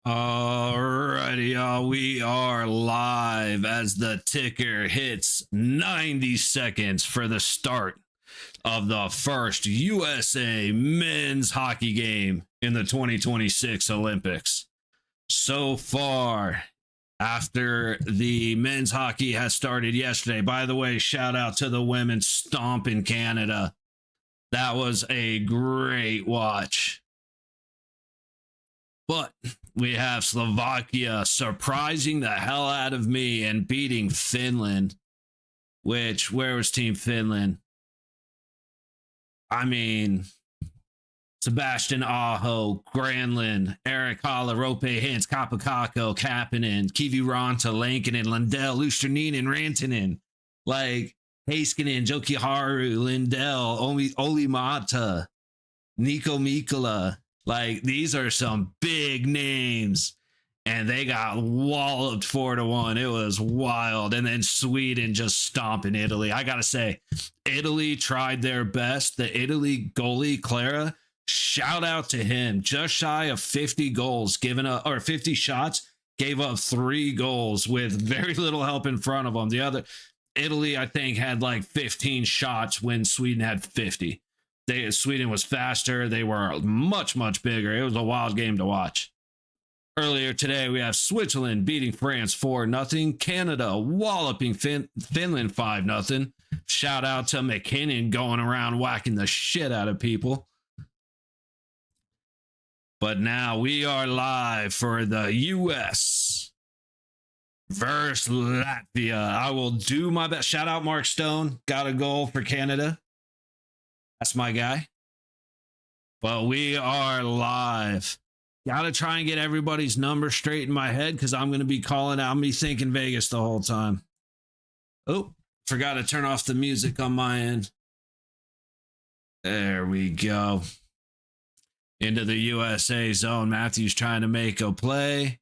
Alrighty, y'all. We are live as the ticker hits 90 seconds for the start of the first USA men's hockey game in the 2026 Olympics. So far, after the men's hockey has started yesterday, by the way, shout out to the women stomping Canada. That was a great watch. But we have Slovakia surprising the hell out of me and beating Finland. Where was Team Finland? I mean, Sebastian Aho, Granlund, Erik Haula, Rope Hintz, Kapakako, Kapanen, Kiviranta, Lankinen, Lindell, Lusterinen, Rantanen, like Heiskanen, Jokiharju, Lindell, Oli Mata, Nico Mikkola. Like, these are some big names, and they got walloped 4-1. It was wild. And then Sweden just stomping Italy. I gotta say, Italy tried their best. The Italy goalie, Clara, shout out to him. Just shy of 50 goals given up, or 50 shots, gave up 3 goals with very little help in front of them. The other, Italy, I think, had like 15 shots when Sweden had 50. Sweden was faster. They were much, much bigger. It was a wild game to watch. Earlier today, we have Switzerland beating France 4-0. Canada walloping Finland 5-0. Shout out to McKinnon going around whacking the shit out of people. But now we are live for the U.S. versus Latvia. I will do my best. Shout out Mark Stone. Got a goal for Canada. That's my guy. But we are live. Gotta try and get everybody's number straight in my head because I'm going to be calling out. I'm going to be thinking Vegas the whole time. Oh, forgot to turn off the music on my end. There we go. Into the USA zone. Matthews trying to make a play.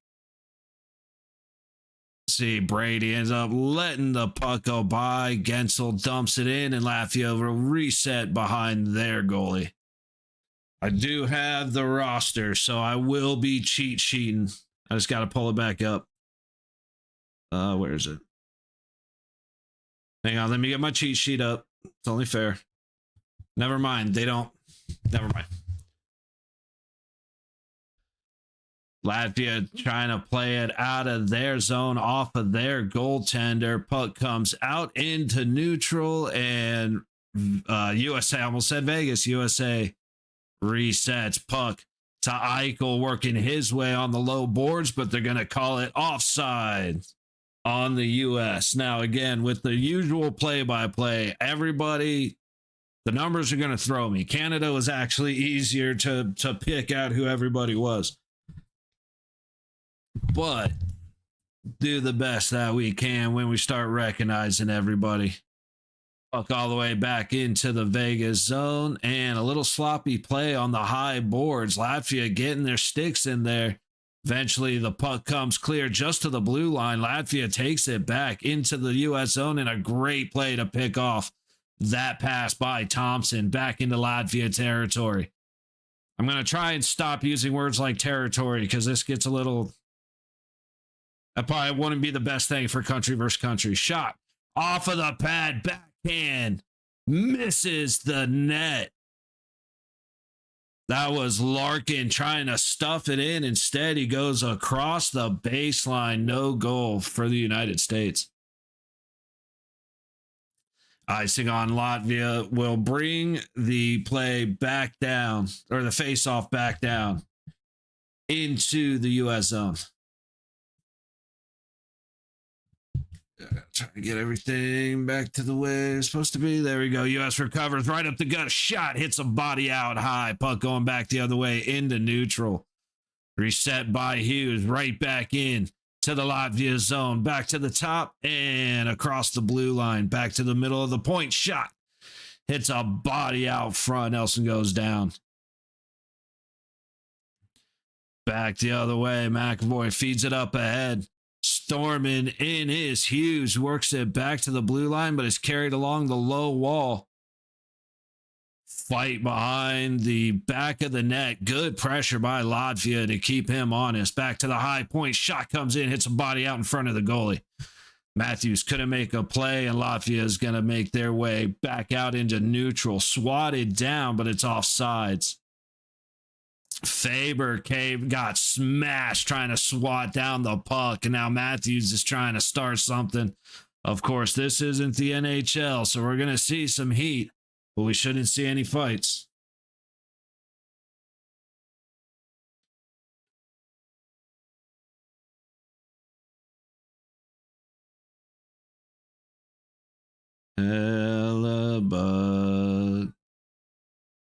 See, Brady ends up letting the puck go by. Gensel dumps it in, and Latvia will reset behind their goalie. I do have the roster, so I will be cheat sheeting. I just got to pull it back up. Where is it? Hang on, let me get my cheat sheet up. It's only fair. Never mind, they don't. Never mind. Latvia trying to play it out of their zone off of their goaltender. Puck comes out into neutral, and USA, I almost said Vegas, USA resets puck to Eichel working his way on the low boards, but they're going to call it offside on the US. Now, again, with the usual play-by-play, everybody, the numbers are going to throw me. Canada was actually easier to pick out who everybody was. But do the best that we can when we start recognizing everybody. Puck all the way back into the Vegas zone, and a little sloppy play on the high boards. Latvia getting their sticks in there. Eventually, the puck comes clear just to the blue line. Latvia takes it back into the U.S. zone, and a great play to pick off that pass by Thompson back into Latvia territory. I'm going to try and stop using words like territory because this gets a little... That probably wouldn't be the best thing for country versus country. Shot off of the pad, backhand, misses the net. That was Larkin trying to stuff it in. Instead, he goes across the baseline. No goal for the United States. Icing on Latvia will bring the play back down, or the face-off back down into the U.S. zone. Trying to get everything back to the way it's supposed to be. There we go. U.S. recovers right up the gut. Shot hits a body out high. Puck going back the other way into neutral. Reset by Hughes. Right back in to the Latvia zone. Back to the top and across the blue line. Back to the middle of the point. Shot hits a body out front. Nelson goes down. Back the other way. McAvoy feeds it up ahead. Storming in is Hughes, works it back to the blue line, but is carried along the low wall. fight behind the back of the net. Good pressure by Latvia to keep him honest. Back to the high point. Shot comes in, hits a body out in front of the goalie. Matthews couldn't make a play, and Latvia is going to make their way back out into neutral. Swatted down, but it's offsides. Faber got smashed trying to swat down the puck, and now Matthews is trying to start something. Of course, this isn't the NHL, so we're going to see some heat, but we shouldn't see any fights. Hellebuck.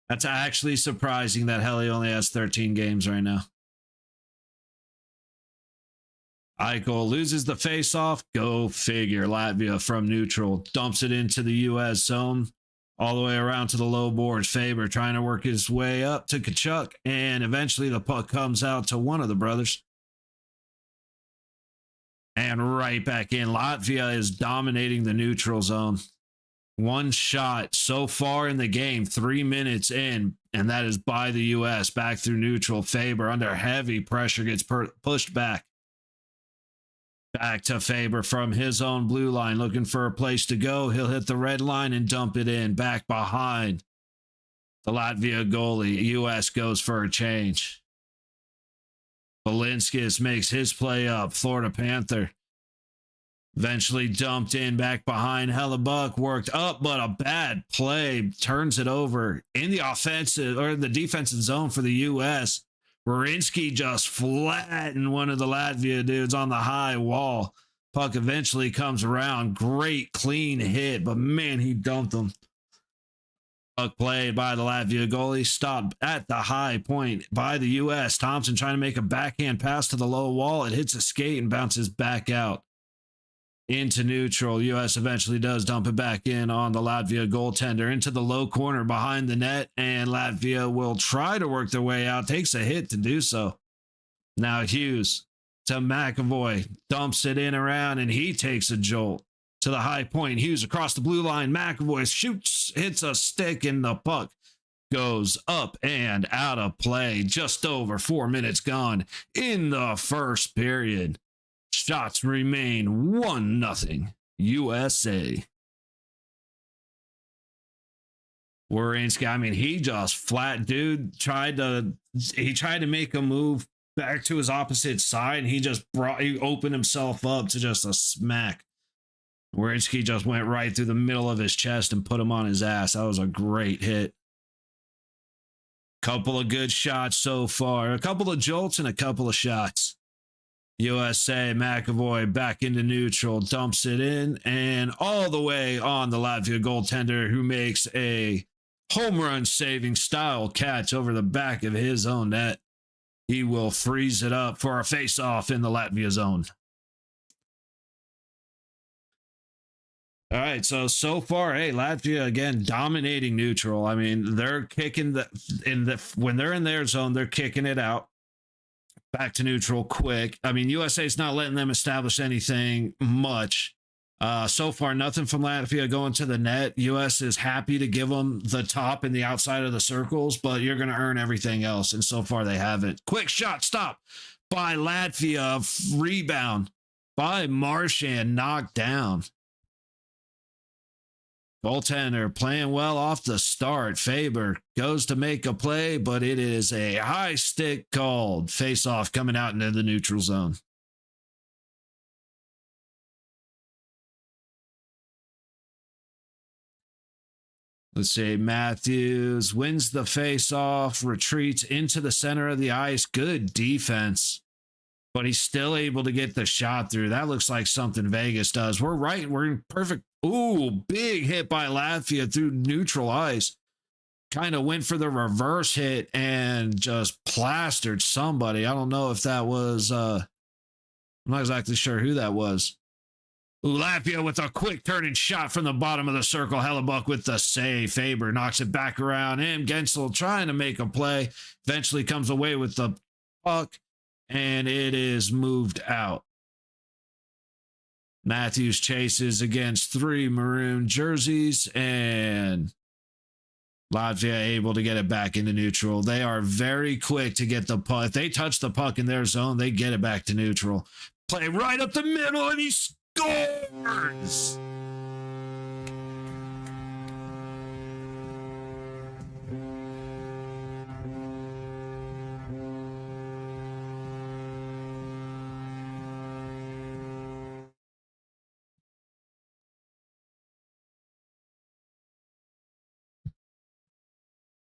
That's actually surprising that Helly only has 13 games right now. Eichel loses the faceoff. Go figure. Latvia from neutral dumps it into the U.S. zone. All the way around to the low boards. Faber trying to work his way up to Tkachuk. And eventually the puck comes out to one of the brothers. And right back in. Latvia is dominating the neutral zone. One shot so far in the game, 3 minutes in, and that is by the U.S. back through neutral. Faber under heavy pressure gets pushed back. Back to Faber from his own blue line, looking for a place to go. He'll hit the red line and dump it in. Back behind the Latvia goalie. U.S. goes for a change. Balinskis makes his play up. Florida Panther. Eventually dumped in back behind. Hellebuck worked up, but a bad play turns it over in the offensive or the defensive zone for the U.S. Werenski just flattened one of the Latvia dudes on the high wall. Puck eventually comes around. Great clean hit, but man, he dumped him. Puck played by the Latvia goalie. Stopped at the high point by the U.S. Thompson trying to make a backhand pass to the low wall. It hits a skate and bounces back out into neutral. U.S. eventually does dump it back in on the Latvia goaltender into the low corner behind the net, and Latvia will try to work their way out. Takes a hit to do so. Now Hughes to McAvoy, dumps it in around, and he takes a jolt to the high point. Hughes across the blue line. McAvoy shoots, hits a stick, and the puck goes up and out of play. Just over 4 minutes gone in the first period. Shots remain 1-0 USA. Werenski, I mean, he just flat, dude, tried to make a move back to his opposite side, and he opened himself up to just a smack. Werenski just went right through the middle of his chest and put him on his ass. That was a great hit. Couple of good shots so far. A couple of jolts and a couple of shots. USA, McAvoy back into neutral, dumps it in, and all the way on the Latvia goaltender, who makes a home run saving style catch over the back of his own net. He will freeze it up for a face-off in the Latvia zone. All right, so far, hey, Latvia again dominating neutral. I mean, they're kicking when they're in their zone, they're kicking it out. Back to neutral quick. I mean, USA's not letting them establish anything much. So far, nothing from Latvia going to the net. US is happy to give them the top and the outside of the circles, but you're going to earn everything else. And so far, they haven't. Quick shot, stop by Latvia. Rebound by Marchand, knocked down. Goaltender playing well off the start. Faber goes to make a play, but it is a high stick called. Face-off coming out into the neutral zone. Let's see. Matthews wins the face-off, retreats into the center of the ice. Good defense, but he's still able to get the shot through. That looks like something Vegas does. We're right. We're in perfect. Ooh, big hit by Latvia through neutral ice. Kind of went for the reverse hit and just plastered somebody. I don't know if that was, I'm not exactly sure who that was. Ooh, Latvia with a quick turning shot from the bottom of the circle. Hellebuck with the save. Faber knocks it back around him. Gensel trying to make a play. Eventually comes away with the puck, and it is moved out. Matthews chases against 3 maroon jerseys, and Latvia able to get it back into neutral. They are very quick to get the puck. If they touch the puck in their zone, they get it back to neutral. Play right up the middle, and he scores!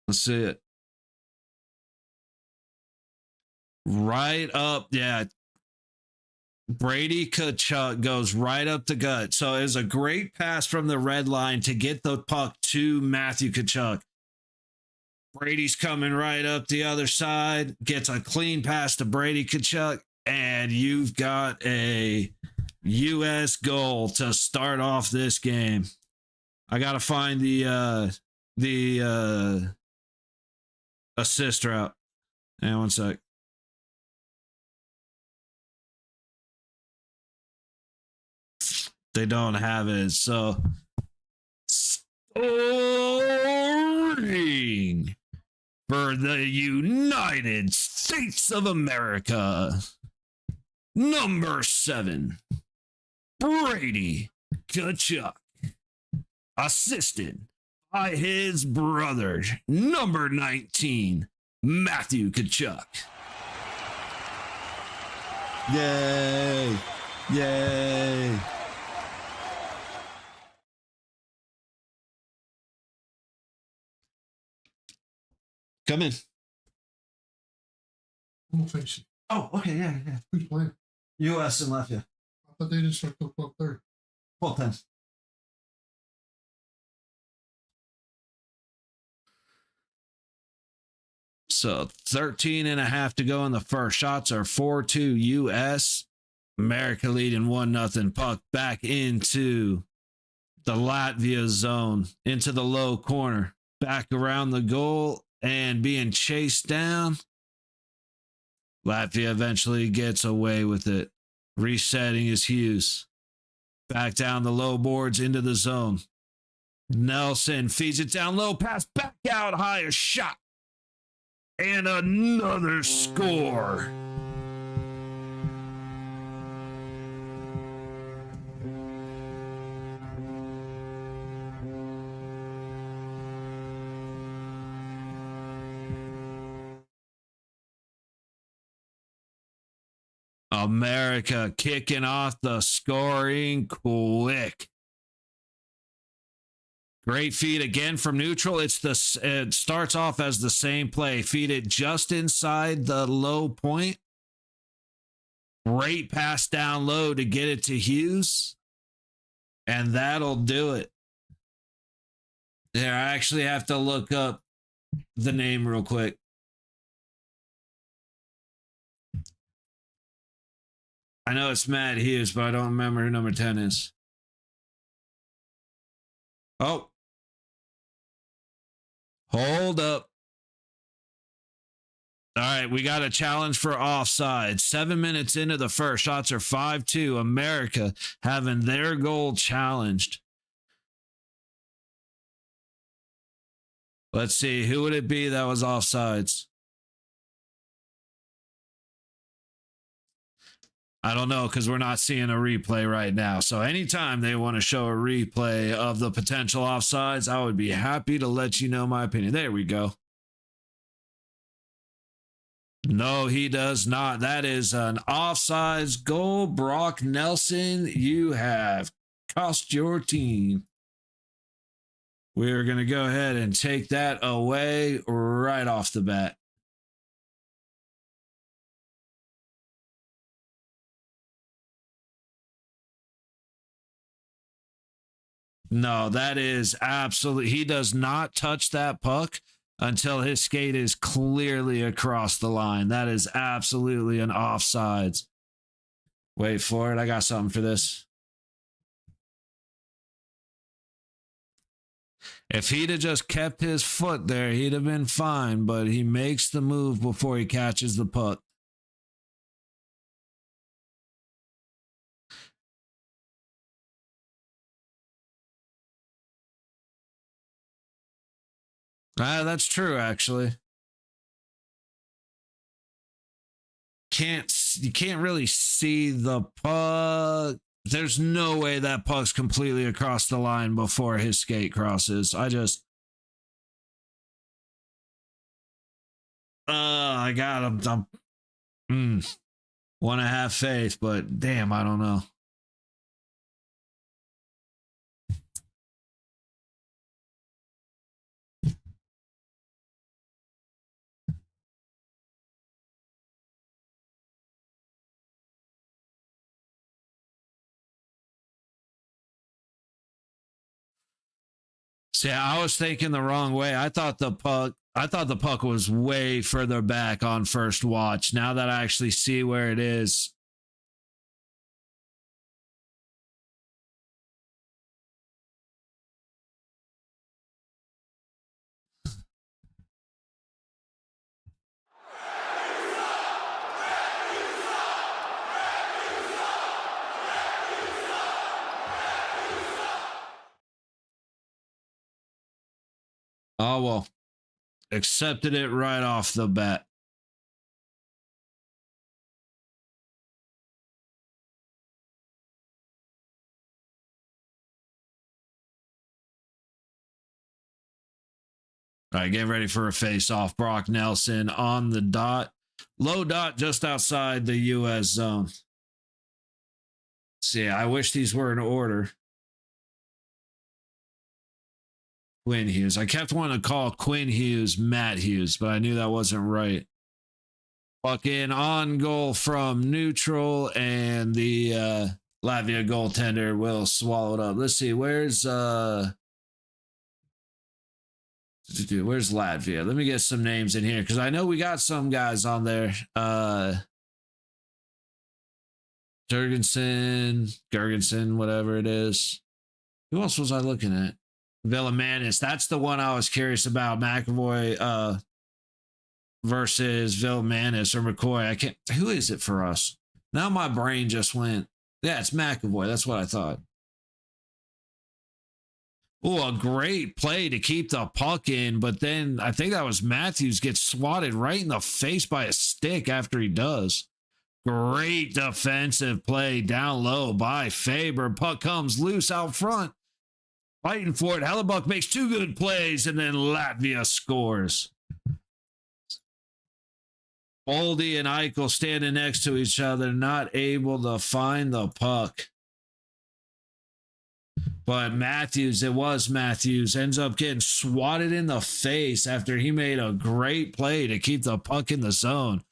Let's see it. Right up, yeah. Brady Tkachuk goes right up the gut. So it was a great pass from the red line to get the puck to Matthew Tkachuk. Brady's coming right up the other side, gets a clean pass to Brady Tkachuk, and you've got a U.S. goal to start off this game. I got to find the assist route. Hang on one sec. They don't have it, so scoring for the United States of America. Number 7, Brady Tkachuk, assisted by his brother, number 19, Matthew Tkachuk. Yay! Yay! Come in. Oh, okay, yeah. Who's playing? U.S. and Latvia. I thought they just start till 12:30. 12:10. So 13 and a half to go in the first. Shots are 4-2 U.S. America leading 1-0. Puck back into the Latvia zone, into the low corner, back around the goal and being chased down. Latvia eventually gets away with it. Resetting is Hughes. Back down the low boards into the zone. Nelson feeds it down low, pass back out high, a shot. And another score. America kicking off the scoring quick. Great feed again from neutral. It starts off as the same play. Feed it just inside the low point. Great pass down low to get it to Hughes. And that'll do it. There, I actually have to look up the name real quick. I know it's Matt Hughes, but I don't remember who number 10 is. Oh. Hold up. All right, we got a challenge for offside. 7 minutes into the first. Shots are 5-2. America having their goal challenged. Let's see. Who would it be that was offsides? I don't know, because we're not seeing a replay right now. So anytime they want to show a replay of the potential offsides, I would be happy to let you know my opinion. There we go. No, he does not. That is an offsides goal. Brock Nelson, you have cost your team. We're going to go ahead and take that away right off the bat. No, that is absolutely, he does not touch that puck until his skate is clearly across the line. That is absolutely an offsides. Wait for it. I got something for this. If he'd have just kept his foot there, he'd have been fine, but he makes the move before he catches the puck. That's true, actually. You can't really see the puck. There's no way that puck's completely across the line before his skate crosses. I got him. Want to have faith, but damn, I don't know. See, I was thinking the wrong way. I thought the puck was way further back on first watch. Now that I actually see where it is. Oh, well, accepted it right off the bat. All right, getting ready for a face-off. Brock Nelson on the dot. Low dot just outside the U.S. zone. See, I wish these were in order. Quinn Hughes. I kept wanting to call Quinn Hughes Matt Hughes, but I knew that wasn't right. Fucking on goal from neutral, and the Latvia goaltender will swallow it up. Let's see, where's Latvia? Let me get some names in here because I know we got some guys on there. Gergensen, whatever it is. Who else was I looking at? Villamanis. That's the one I was curious about. McAvoy versus Villamanis or McCoy. I can't. Who is it for us? Now my brain just went. Yeah, it's McAvoy. That's what I thought. Oh, a great play to keep the puck in, but then I think that was Matthews gets swatted right in the face by a stick after he does. Great defensive play down low by Faber. Puck comes loose out front. Fighting for it. Hellebuck makes two good plays, and then Latvia scores. Boldy and Eichel standing next to each other, not able to find the puck. But Matthews, ends up getting swatted in the face after he made a great play to keep the puck in the zone.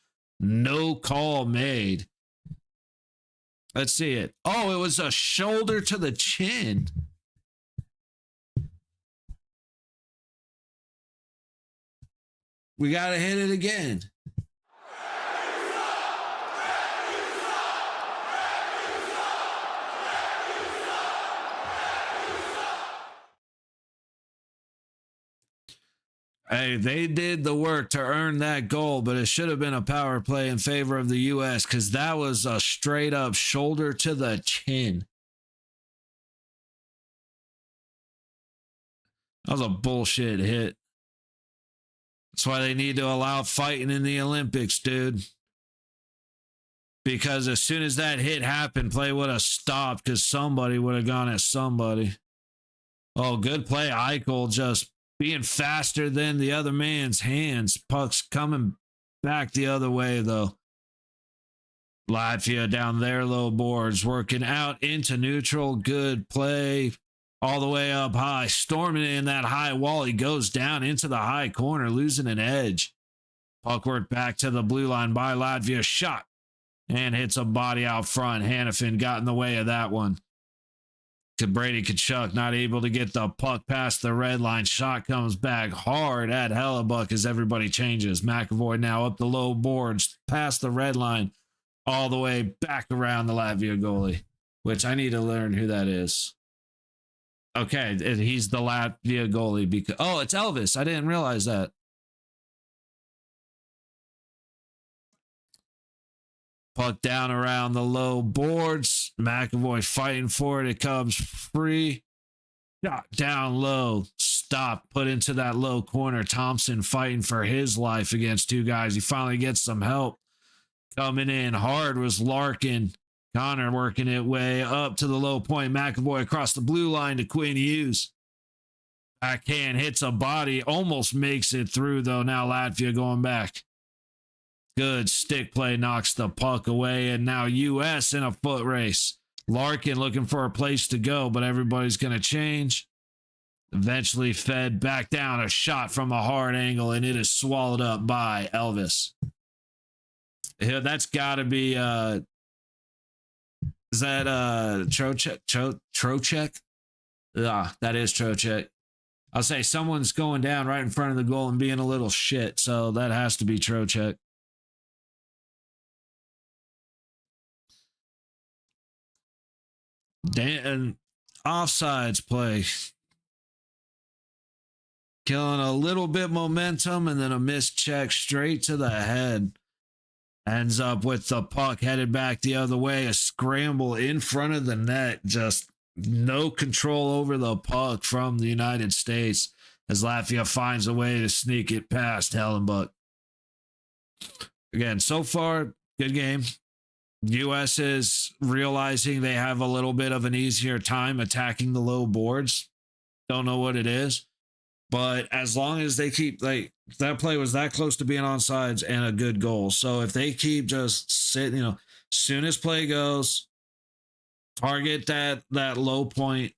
No call made. Let's see it. Oh, it was a shoulder to the chin. We got to hit it again. Hey, they did the work to earn that goal, but it should have been a power play in favor of the U.S. because that was a straight up shoulder to the chin. That was a bullshit hit. That's why they need to allow fighting in the Olympics, dude. Because as soon as that hit happened, play would have stopped because somebody would have gone at somebody. Oh, good play. Eichel just being faster than the other man's hands. Puck's coming back the other way, though. Latvia down their low boards, working out into neutral. Good play. All the way up high, storming in that high wall. He goes down into the high corner, losing an edge. Puck worked back to the blue line by Latvia. Shot and hits a body out front. Hannafin got in the way of that one. Brady Tkachuk not able to get the puck past the red line. Shot comes back hard at Hellebuck as everybody changes. McAvoy now up the low boards, past the red line, all the way back around the Latvia goalie, which I need to learn who that is. Okay, he's the Latvia goalie because it's Elvis. I didn't realize that. Puck down around the low boards. McAvoy fighting for it. It comes free. Shot down low. stopped, put into that low corner. Thompson fighting for his life against two guys. He finally gets some help. Coming in hard was Larkin. Connor working it way up to the low point. McAvoy across the blue line to Quinn Hughes. Backhand hits a body, almost makes it through though. Now Latvia going back. Good stick play knocks the puck away, and now U.S. in a foot race. Larkin looking for a place to go, but everybody's going to change. Eventually fed back down, a shot from a hard angle, and it is swallowed up by Elvis. Yeah, that's got to be, is that Trocheck? Trocheck? Yeah, that is Trocheck. I'll say someone's going down right in front of the goal and being a little shit, so that has to be Trocheck. And offsides play. Killing a little bit momentum and then a missed check straight to the head. Ends up with the puck headed back the other way. A scramble in front of the net. Just no control over the puck from the United States as Latvia finds a way to sneak it past Hellenbuck. Again, so far, good game. U.S. is realizing they have a little bit of an easier time attacking the low boards. Don't know what it is. But as long as they keep, like, that play was that close to being onside and a good goal. So if they keep just sitting, soon as play goes, target that low point.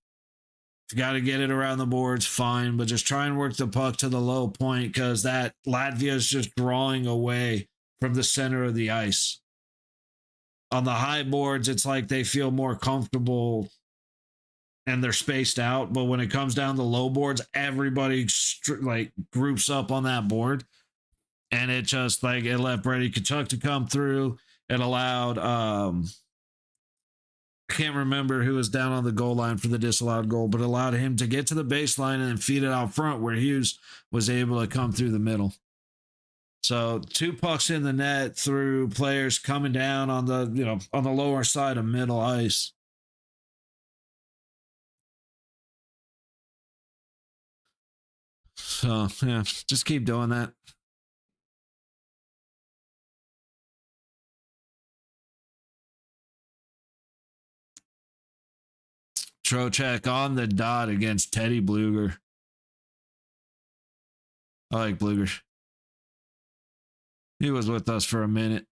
If you got to get it around the boards, fine. But just try and work the puck to the low point because that Latvia is just drawing away from the center of the ice. On the high boards, it's like they feel more comfortable and they're spaced out. But when it comes down to low boards, everybody groups up on that board. And it just it left Brady Tkachuk to come through. It allowed, I can't remember who was down on the goal line for the disallowed goal, but allowed him to get to the baseline and then feed it out front where Hughes was able to come through the middle. So 2 pucks in the net through players coming down on the, on the lower side of middle ice. So, yeah, just keep doing that. Trocheck on the dot against Teddy Bluger. I like Bluger. He was with us for a minute.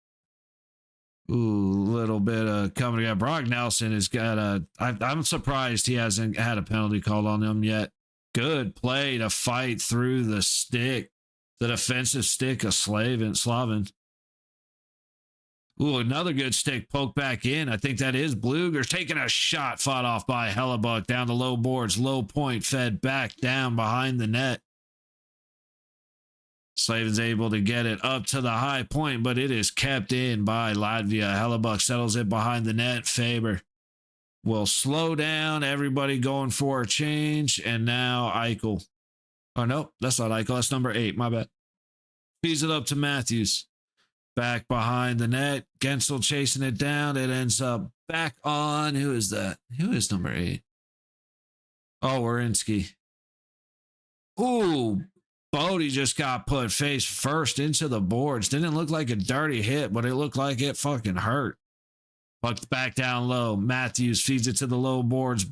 Ooh, little bit of coming together. Brock Nelson has got I'm surprised he hasn't had a penalty called on him yet. Good play to fight through the stick, the defensive stick of Slavin. Ooh, another good stick poked back in. I think that is Bluger taking a shot, fought off by Hellebuck down the low boards. Low point fed back down behind the net. Slavin's able to get it up to the high point, but it is kept in by Latvia. Hellebuck settles it behind the net. Faber will slow down. Everybody going for a change. And now Eichel. Oh, no, that's not Eichel. That's number 8. My bad. Feeds it up to Matthews. Back behind the net. Gensel chasing it down. It ends up back on. Who is that? Who is number 8? Oh, Werenski. Ooh. Bodie just got put face first into the boards. Didn't look like a dirty hit, but it looked like it fucking hurt. Pucked back down low. Matthews feeds it to the low boards.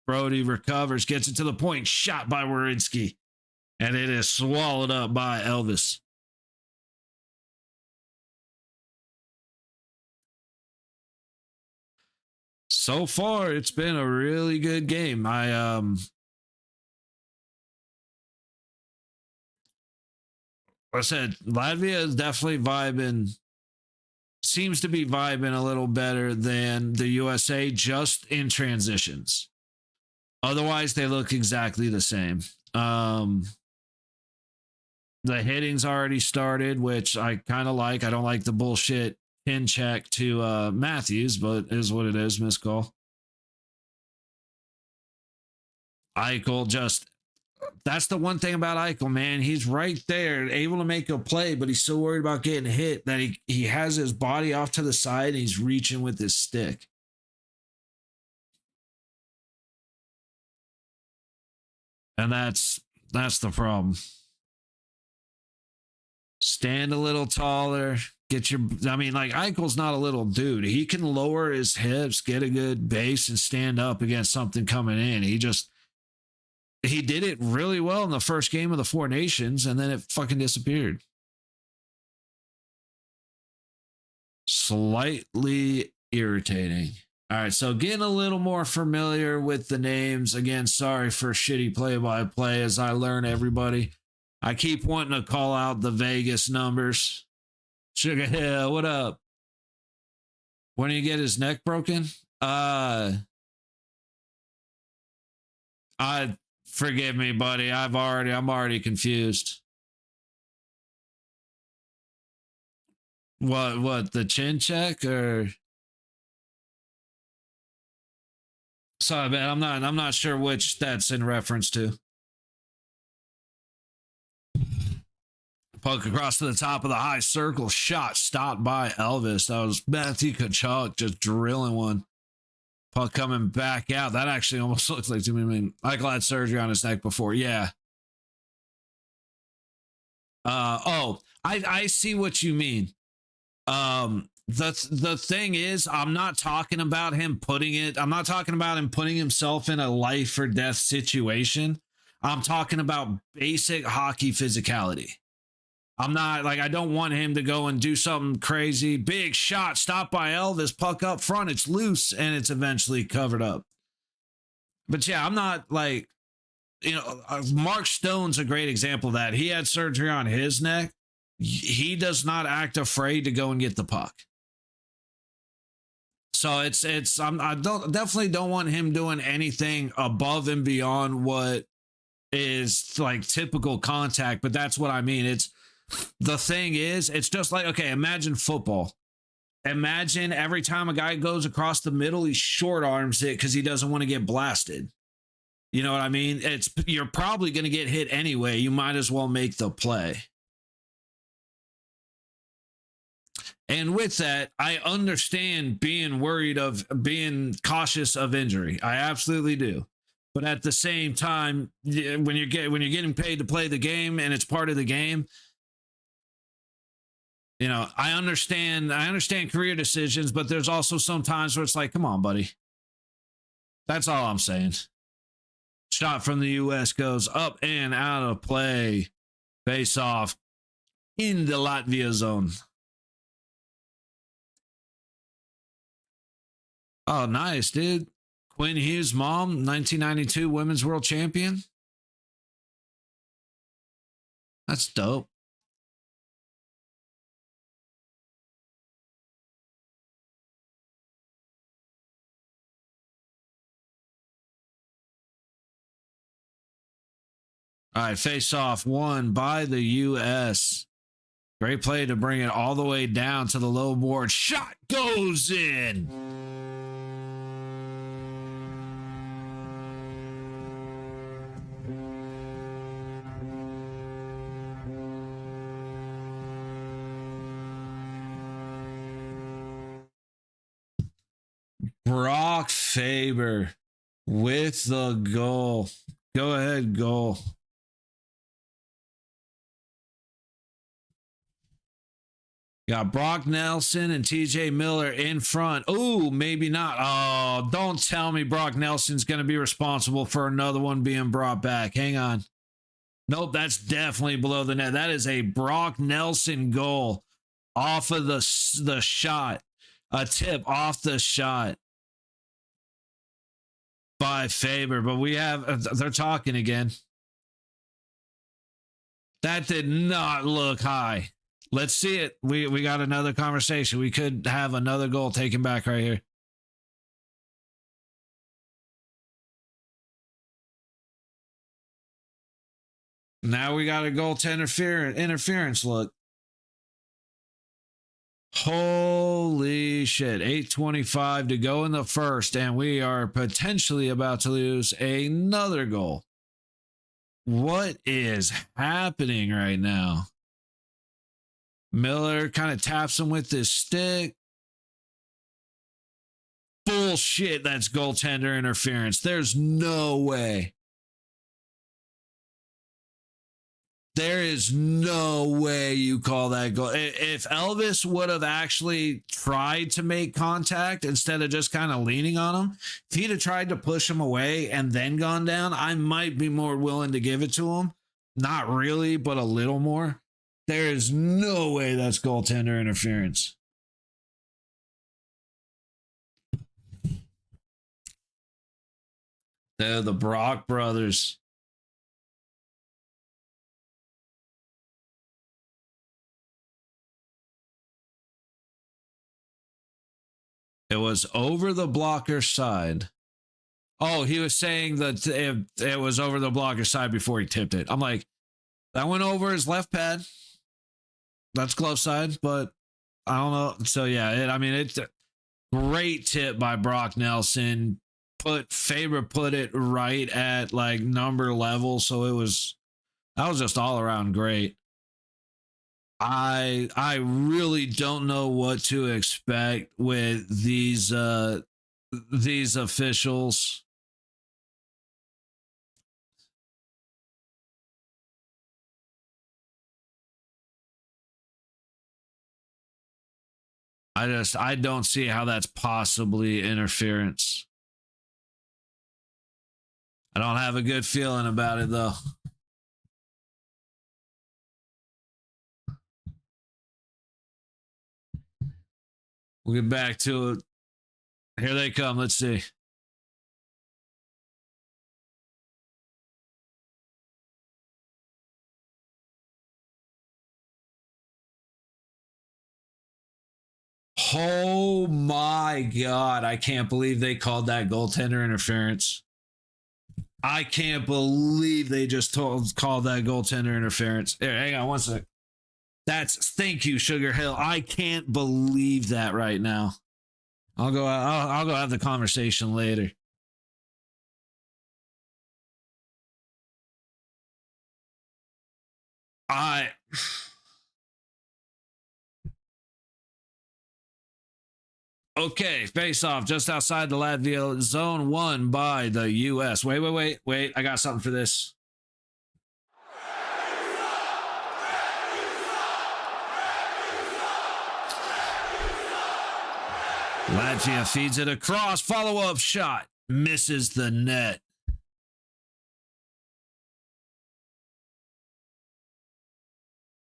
Brody recovers, gets it to the point. Shot by Werenski. And it is swallowed up by Elvis. So far, it's been a really good game. I said Latvia is definitely vibing, seems to be vibing a little better than the USA just in transitions. Otherwise, they look exactly the same. The hitting's already started, which I kind of like. I don't like the bullshit pin check to Matthews, but it is what it is. Missed call. Eichel just... That's the one thing about Eichel, man. He's right there, able to make a play, but he's so worried about getting hit that he has his body off to the side and he's reaching with his stick. And that's the problem. Stand a little taller. Get your, I mean, like Eichel's not a little dude. He can lower his hips, get a good base, and stand up against something coming in. He did it really well in the first game of the Four Nations, and then it fucking disappeared. Slightly irritating. All right, so getting a little more familiar with the names. Again, sorry for shitty play-by-play as I learn everybody. I keep wanting to call out the Vegas numbers. Sugar Hill, what up? When did he get his neck broken? I forgive me, buddy. I'm already confused. What, the chin check or? Sorry, man, I'm not sure which that's in reference to. Puck across to the top of the high circle. Shot stopped by Elvis. That was Matthew Tkachuk just drilling one. Puck coming back out. That actually almost looks like to me. I mean, Michael had surgery on his neck before. Yeah. I see what you mean. The thing is, I'm not talking about him putting himself in a life or death situation. I'm talking about basic hockey physicality. I'm not like, I don't want him to go and do something crazy. Big shot, stopped by Elvis, puck up front. It's loose and it's eventually covered up. But yeah, I'm not like, Mark Stone's a great example of that. He had surgery on his neck. He does not act afraid to go and get the puck. So I definitely don't want him doing anything above and beyond what is like typical contact, but that's what I mean. The thing is, it's just like, okay, imagine football. Imagine every time a guy goes across the middle, he short arms it because he doesn't want to get blasted. You know what I mean? You're probably going to get hit anyway. You might as well make the play. And with that, I understand being cautious of injury. I absolutely do. But at the same time, when you're getting paid to play the game and it's part of the game, I understand career decisions, but there's also some times where it's like, come on, buddy. That's all I'm saying. Shot from the U.S. goes up and out of play. Face off in the Latvia zone. Oh, nice, dude. Quinn Hughes' mom, 1992 Women's World Champion. That's dope. All right, face off won by the U.S. Great play to bring it all the way down to the low board. Shot goes in. Brock Faber with the goal. Go ahead, goal. Got Brock Nelson and TJ Miller in front. Oh, maybe not. Oh, don't tell me Brock Nelson's going to be responsible for another one being brought back. Hang on. Nope, that's definitely below the net. That is a Brock Nelson goal off of the shot. A tip off the shot by Faber. But they're talking again. That did not look high. Let's see it. We got another conversation. We could have another goal taken back right here. Now we got a goaltender interference look. Holy shit. 8:25 to go in the first, and we are potentially about to lose another goal. What is happening right now? Miller kind of taps him with his stick. Bullshit, that's goaltender interference. There's no way. There is no way you call that goal. If Elvis would have actually tried to make contact instead of just kind of leaning on him, if he'd have tried to push him away and then gone down, I might be more willing to give it to him. Not really, but a little more. There is no way that's goaltender interference. They're the Brock brothers. It was over the blocker side. Oh, he was saying that it was over the blocker side before he tipped it. I'm like, that went over his left pad. That's glove side, but I don't know. So yeah, it's a great tip by Brock Nelson. Faber put it right at like number level, so that was just all around great. I really don't know what to expect with these officials. I don't see how that's possibly interference. I don't have a good feeling about it though. We'll get back to it. Here they come. Let's see. Oh my God. I can't believe they called that goaltender interference. I can't believe they just called that goaltender interference. Here, hang on one sec. Thank you, Sugar Hill. I can't believe that right now. I'll go have the conversation later. Okay, face off just outside the Latvia zone, won by the U.S. Wait. I got something for this. Latvia feeds it across. Follow-up shot. Misses the net.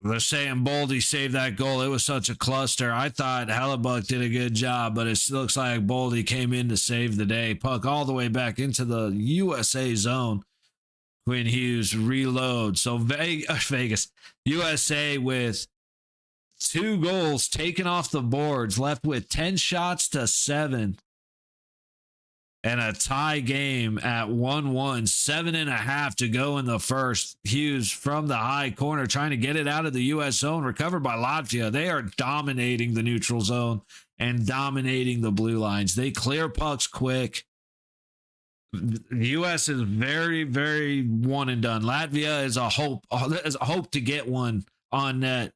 They're saying Boldy saved that goal. It was such a cluster. I thought Hellebuck did a good job, but it looks like Boldy came in to save the day. Puck all the way back into the USA zone. Quinn Hughes reload. So Vegas, USA with 2 goals taken off the boards, left with 10 shots to 7. And a tie game at 1-1, 7.5 to go in the first. Hughes from the high corner trying to get it out of the U.S. zone, recovered by Latvia. They are dominating the neutral zone and dominating the blue lines. They clear pucks quick. The U.S. is very, very one and done. Latvia is a hope to get one on net.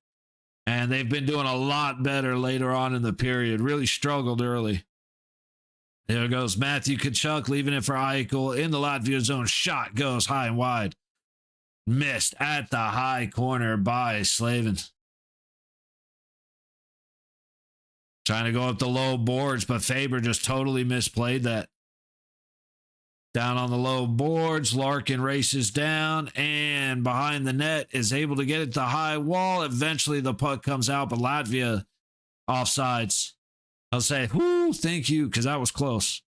And they've been doing a lot better later on in the period. Really struggled early. There goes Matthew Tkachuk, leaving it for Eichel in the Latvia zone. Shot goes high and wide. Missed at the high corner by Slavin. Trying to go up the low boards, but Faber just totally misplayed that. Down on the low boards, Larkin races down and behind the net is able to get it to high wall. Eventually the puck comes out, but Latvia offsides. I'll say, whoo, thank you, because that was close.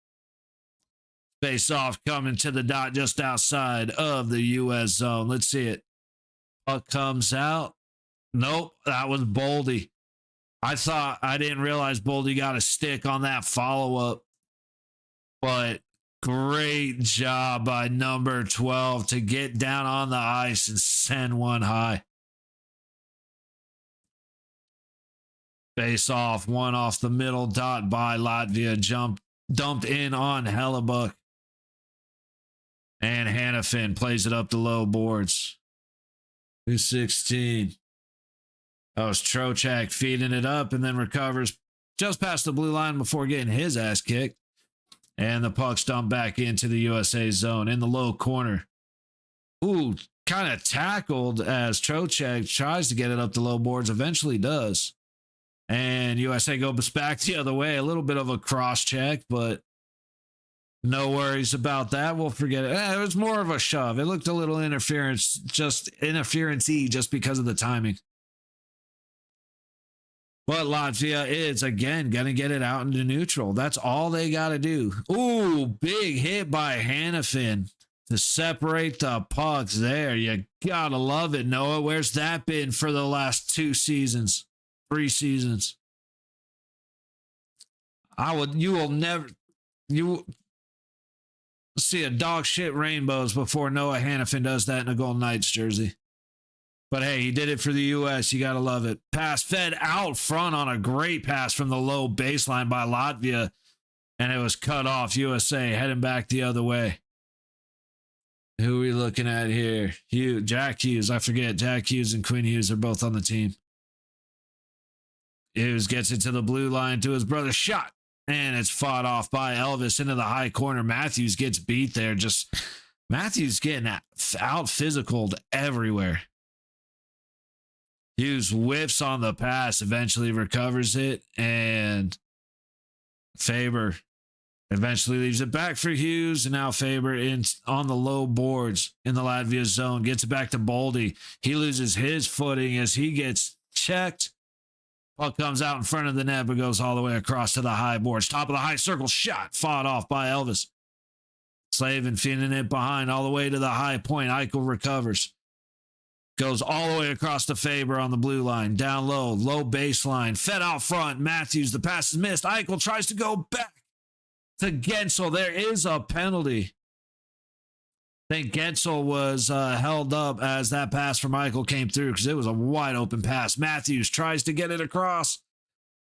Face off coming to the dot just outside of the U.S. zone. Let's see it. Puck comes out. Nope, that was Boldy. I didn't realize Boldy got a stick on that follow-up. But great job by number 12 to get down on the ice and send one high. Face off, one off the middle dot by Latvia. Dumped in on Hellebuck. And Hannafin plays it up the low boards. 216. That was Trocheck feeding it up and then recovers just past the blue line before getting his ass kicked. And the puck's dumped back into the USA zone in the low corner. Ooh, kind of tackled as Trocek tries to get it up the low boards, eventually does. And USA goes back the other way. A little bit of a cross check, but no worries about that. We'll forget it. It was more of a shove. It looked a little interference-y just because of the timing. But Latvia is, again, going to get it out into neutral. That's all they got to do. Ooh, big hit by Hannafin to separate the pucks there. You got to love it, Noah. Where's that been for the last 3 seasons? You will see a dog shit rainbows before Noah Hannafin does that in a Golden Knights jersey. But hey, he did it for the U.S. You got to love it. Pass fed out front on a great pass from the low baseline by Latvia. And it was cut off. USA heading back the other way. Who are we looking at here? Jack Hughes. I forget. Jack Hughes and Quinn Hughes are both on the team. Hughes gets it to the blue line to his brother. Shot. And it's fought off by Elvis into the high corner. Matthews gets beat there. Matthews getting out physicaled everywhere. Hughes whiffs on the pass, eventually recovers it, and Faber eventually leaves it back for Hughes, and now Faber on the low boards in the Latvia zone, gets it back to Boldy. He loses his footing as he gets checked. Puck comes out in front of the net, but goes all the way across to the high boards. Top of the high circle, shot, fought off by Elvis. Slavin feeding it behind all the way to the high point. Eichel recovers. Goes all the way across to Faber on the blue line. Down low baseline. Fed out front. Matthews, the pass is missed. Eichel tries to go back to Gensel. There is a penalty. I think Gensel was held up as that pass from Eichel came through because it was a wide open pass. Matthews tries to get it across,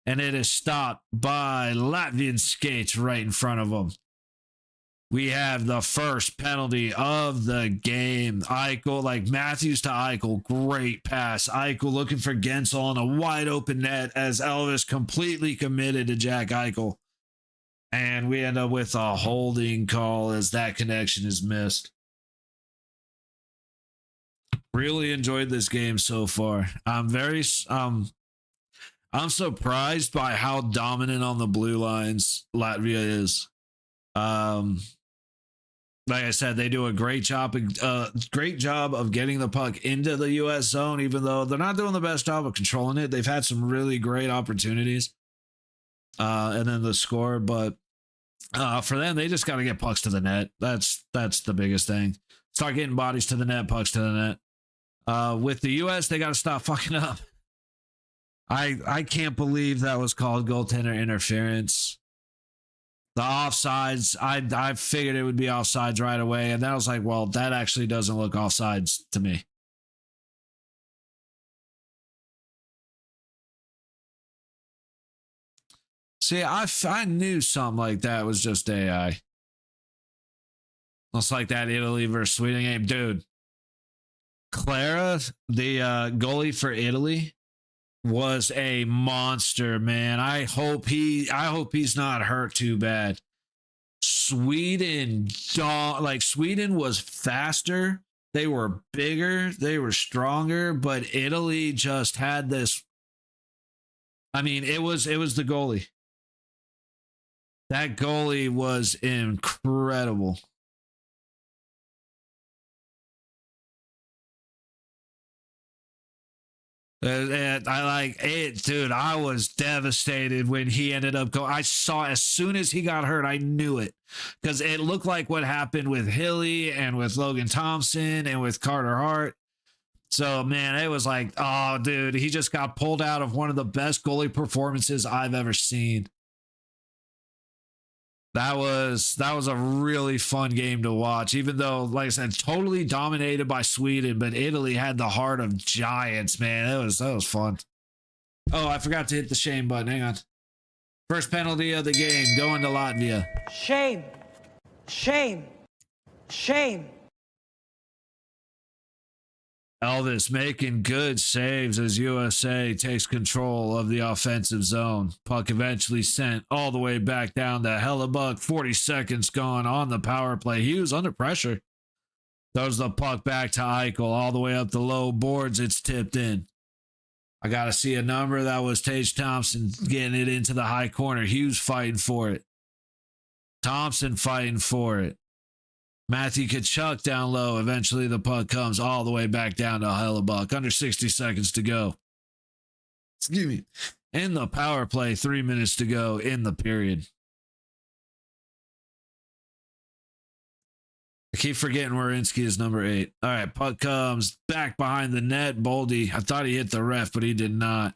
and it is stopped by Latvian skates right in front of him. We have the first penalty of the game. Eichel, Matthews to Eichel, great pass. Eichel looking for Gensel on a wide open net as Elvis completely committed to Jack Eichel. And we end up with a holding call as that connection is missed. Really enjoyed this game so far. I'm surprised by how dominant on the blue lines Latvia is. Like I said, they do a great job of getting the puck into the U.S. zone, even though they're not doing the best job of controlling it. They've had some really great opportunities, and then the score. But for them, they just got to get pucks to the net. That's the biggest thing. Start getting bodies to the net, pucks to the net. With the U.S., they got to stop fucking up. I can't believe that was called goaltender interference. The offsides, I figured it would be offsides right away. And then I was like, well, that actually doesn't look offsides to me. See, I knew something like that was just AI. Looks like that Italy versus Sweden game. Dude, Clara, the goalie for Italy, was a monster, man. I hope he's not hurt too bad. Sweden was faster, they were bigger, they were stronger, but Italy just had this. I mean, it was the goalie. That goalie was incredible. And I like it, dude. I was devastated when he ended up going. I saw as soon as he got hurt, I knew it because it looked like what happened with Hilly and with Logan Thompson and with Carter Hart. So, man, it was like, oh, dude, he just got pulled out of one of the best goalie performances I've ever seen. That was a really fun game to watch, even though, like I said, totally dominated by Sweden, but Italy had the heart of giants, man. That was fun. Oh, I forgot to hit the shame button. Hang on. First penalty of the game going to Latvia. Shame. Shame. Shame. Elvis making good saves as USA takes control of the offensive zone. Puck eventually sent all the way back down to Hellebuck. 40 seconds gone on the power play. He was under pressure. Throws the puck back to Eichel all the way up the low boards. It's tipped in. I got to see a number. That was Tage Thompson getting it into the high corner. Hughes fighting for it. Thompson fighting for it. Matthew Tkachuk down low. Eventually the puck comes all the way back down to Hellebuck. Under 60 seconds to go. Excuse me. In the power play, 3 minutes to go in the period. I keep forgetting Werenski is number 8. All right, puck comes back behind the net. Boldy, I thought he hit the ref, but he did not.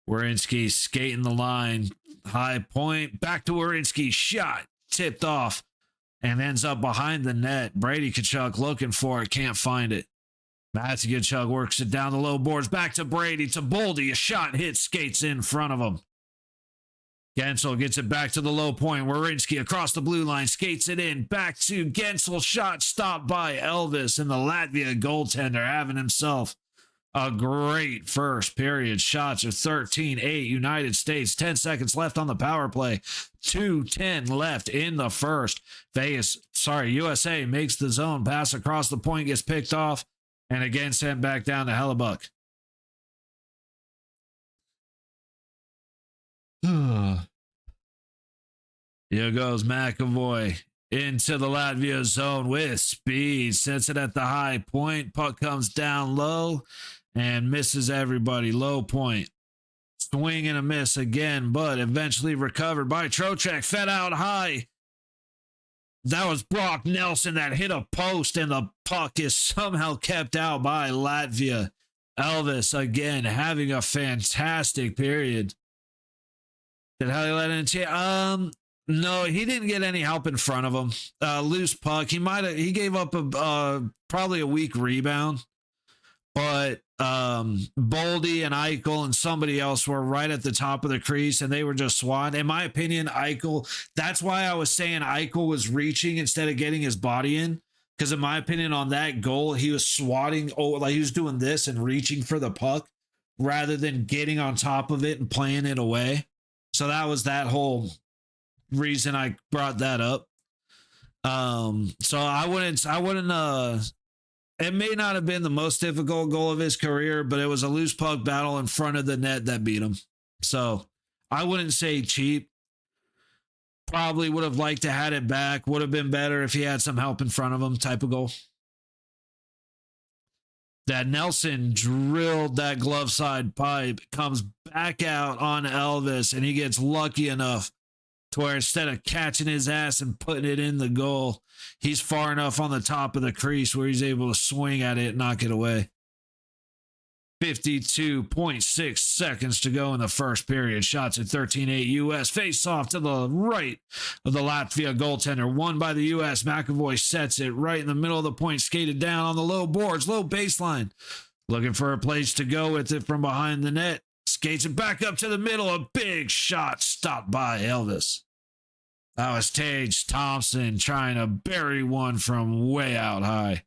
Werenski skating the line. High point. Back to Werenski. Shot. Tipped off. And ends up behind the net. Brady Tkachuk looking for it. Can't find it. Matthew Tkachuk works it down the low boards. Back to Brady. To Boldy. A shot hits. Skates in front of him. Gensel gets it back to the low point. Werenski across the blue line. Skates it in. Back to Gensel. Shot stopped by Elvis. And the Latvia goaltender having himself a great first period. Shots are 13-8 United States. 10 seconds left on the power play. 2:10 left in the first. USA makes the zone. Pass across the point, gets picked off, and again sent back down to Hellebuck. Here goes McAvoy into the Latvia zone with speed. Sets it at the high point. Puck comes down low and misses everybody. Low point. Swing and a miss again, but eventually recovered by Trocheck. Fed out high. That was Brock Nelson that hit a post, and the puck is somehow kept out by Latvia. Elvis again having a fantastic period. Did Hallie let in? No, he didn't get any help in front of him. Loose puck. He gave up probably a weak rebound. But Boldy and Eichel and somebody else were right at the top of the crease, and they were just swatting. In my opinion, Eichel, that's why I was saying Eichel was reaching instead of getting his body in. Because in my opinion, on that goal, he was swatting, like he was doing this and reaching for the puck rather than getting on top of it and playing it away. So that was that whole reason I brought that up. So I wouldn't it may not have been the most difficult goal of his career, but it was a loose puck battle in front of the net that beat him. So I wouldn't say cheap. Probably would have liked to had it back. Would have been better if he had some help in front of him type of goal. That Nelson drilled that glove side pipe, comes back out on Elvis, and he gets lucky enough to where instead of catching his ass and putting it in the goal, he's far enough on the top of the crease where he's able to swing at it and knock it away. 52.6 seconds to go in the first period. Shots at 13-8 U.S. Face off to the right of the Latvia goaltender. Won by the U.S. McAvoy sets it right in the middle of the point. Skated down on the low boards, low baseline. Looking for a place to go with it from behind the net. Skates it back up to the middle. A big shot stopped by Elvis. That was Tage Thompson trying to bury one from way out high.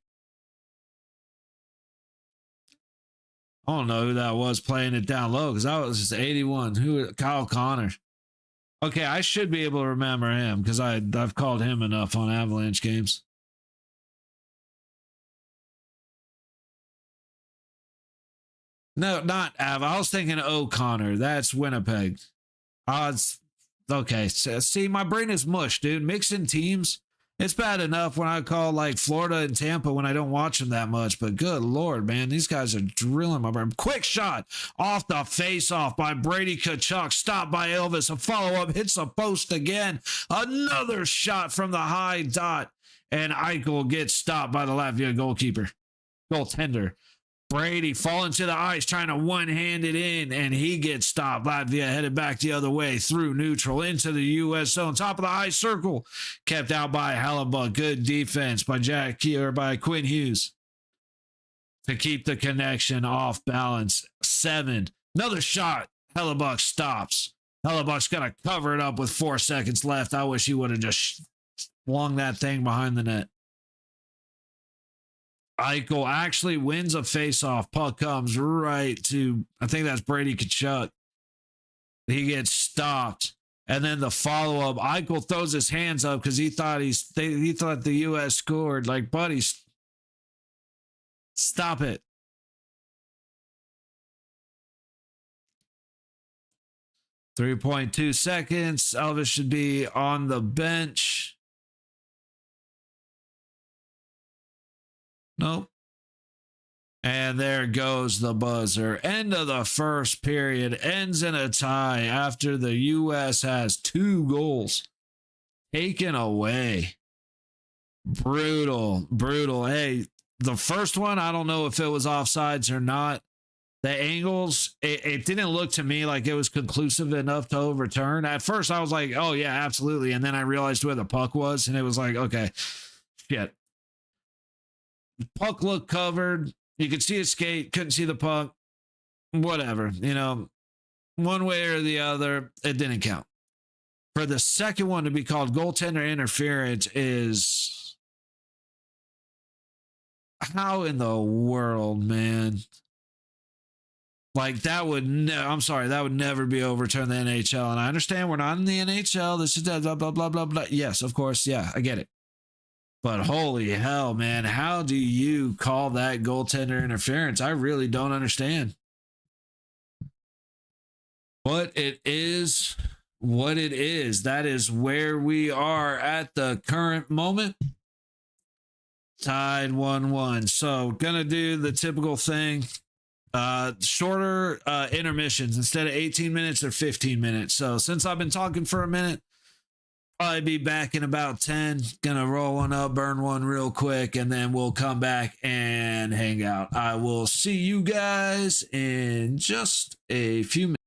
I don't know who that was playing it down low because that was just 81. Kyle Connor. Okay, I should be able to remember him because I've called him enough on Avalanche games. No, not Av. I was thinking O'Connor. That's Winnipeg. Okay. See, my brain is mush, dude. Mixing teams. It's bad enough when I call like Florida and Tampa when I don't watch them that much. But good Lord, man, these guys are drilling my brain. Quick shot off the face-off by Brady Tkachuk. Stopped by Elvis. A follow-up hits a post again. Another shot from the high dot. And Eichel gets stopped by the Latvia goaltender. Brady falling to the ice, trying to one-hand it in, and he gets stopped. Latvia headed back the other way through neutral into the U.S. zone. Top of the ice circle, kept out by Hellebuck. Good defense by Quinn Hughes to keep the connection off balance. 7. Another shot. Hellebuck stops. Hellebuck's got to cover it up with 4 seconds left. I wish he would have just flung that thing behind the net. Eichel actually wins a faceoff. Puck comes right to, I think that's Brady Tkachuk. He gets stopped. And then the follow-up, Eichel throws his hands up because he thought the U.S. scored. Like, buddy, Stop it. .2 seconds. Elvis should be on the bench. Nope. And there goes the buzzer. End of the first period. Ends in a tie after the U.S. has 2 goals taken away. Brutal. Hey, the first one, I don't know if it was offsides or not. The angles, it didn't look to me like it was conclusive enough to overturn. At first, I was like, oh, yeah, absolutely. And then I realized where the puck was, and it was like, okay, shit. The puck looked covered. You could see his skate, couldn't see the puck. Whatever. One way or the other, it didn't count. For the second one to be called goaltender interference is... How in the world, man? Like that would, I'm sorry, that would never be overturned in the NHL. And I understand we're not in the NHL. This is blah, blah, blah, blah, blah. Yes, of course. Yeah, I get it. But holy hell, man, how do you call that goaltender interference? I really don't understand. But it is what it is. That is where we are at the current moment. Tied 1-1. So, gonna do the typical thing. Shorter intermissions. Instead of 18 minutes or 15 minutes. So since I've been talking for a minute, probably be back in about 10. Gonna roll one up, burn one real quick, and then we'll come back and hang out. I will see you guys in just a few minutes.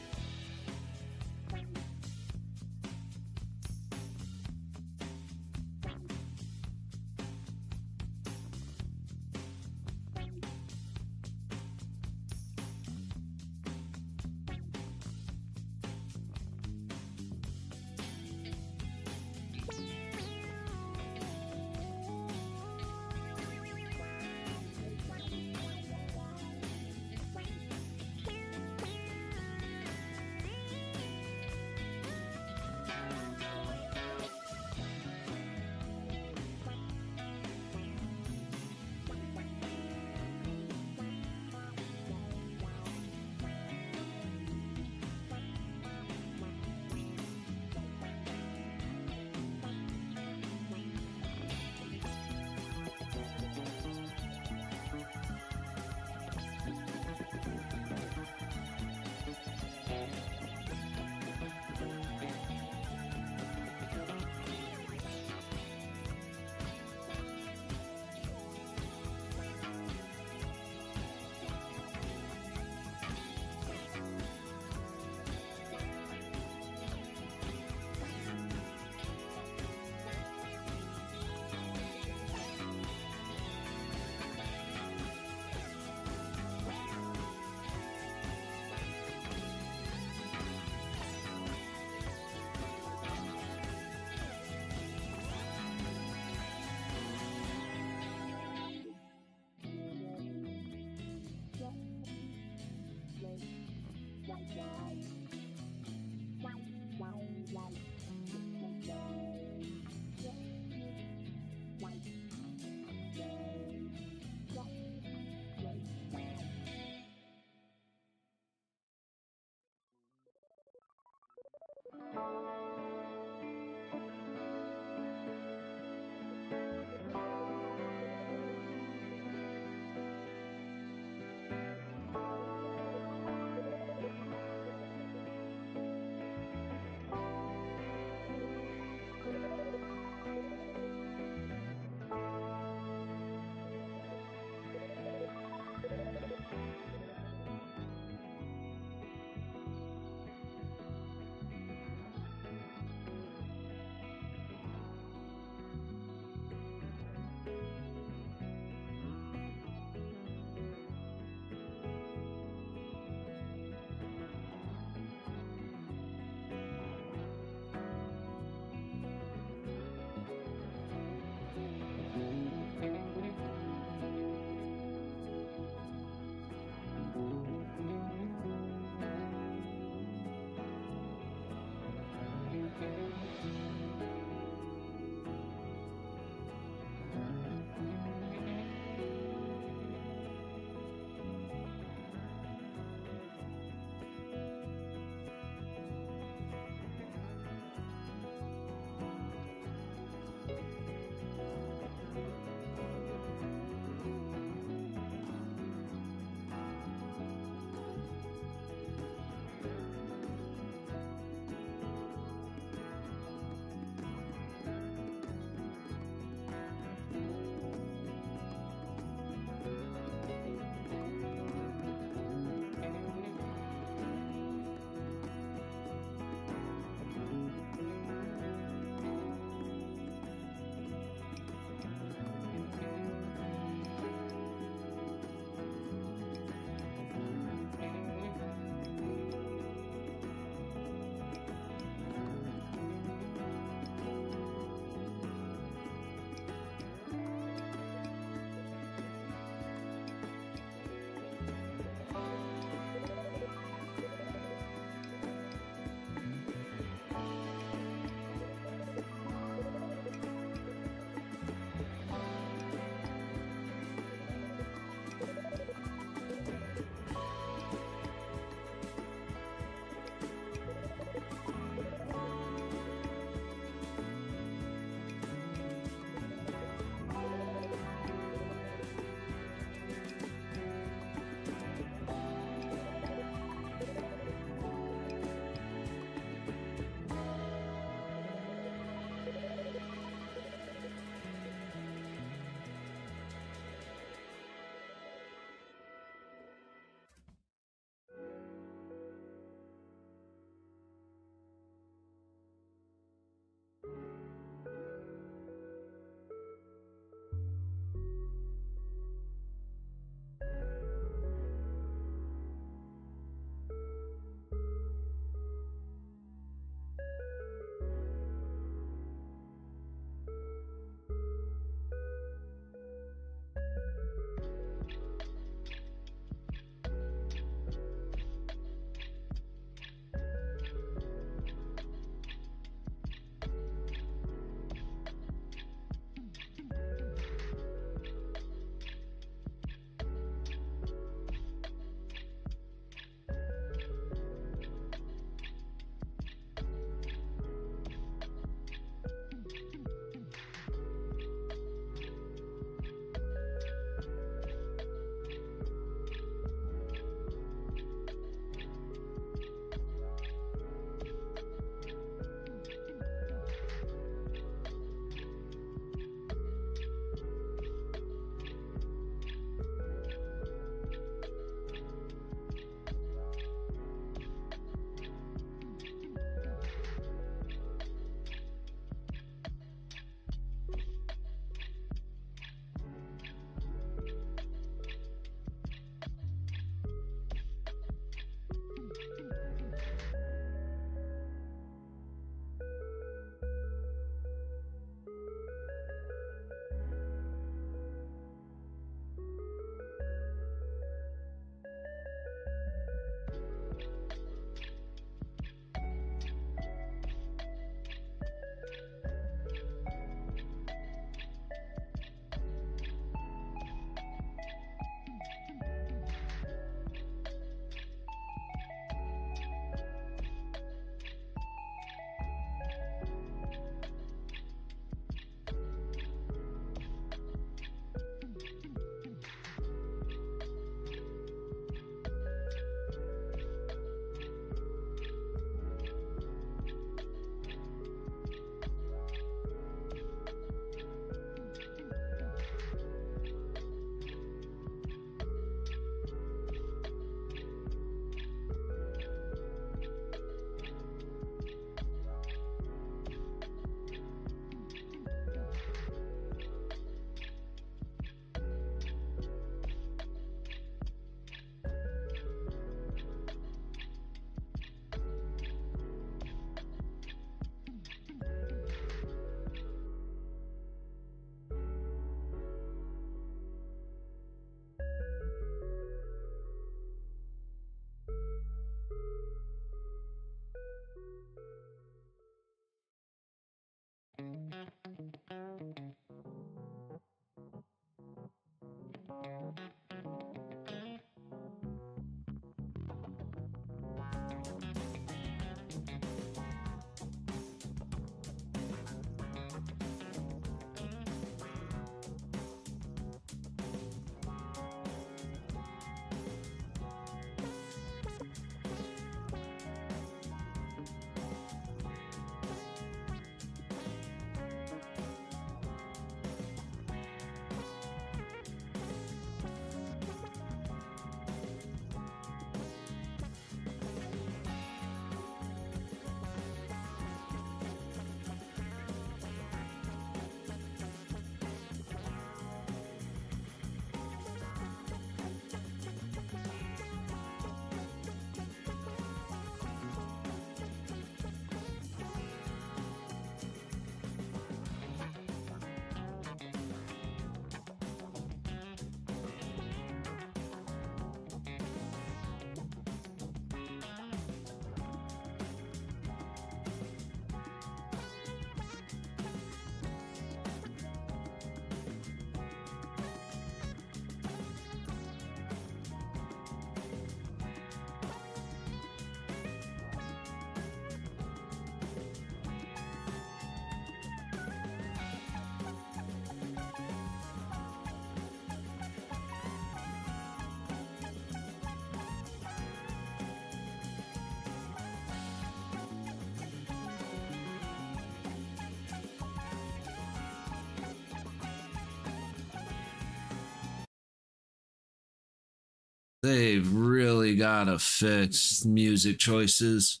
They've really got to fix music choices.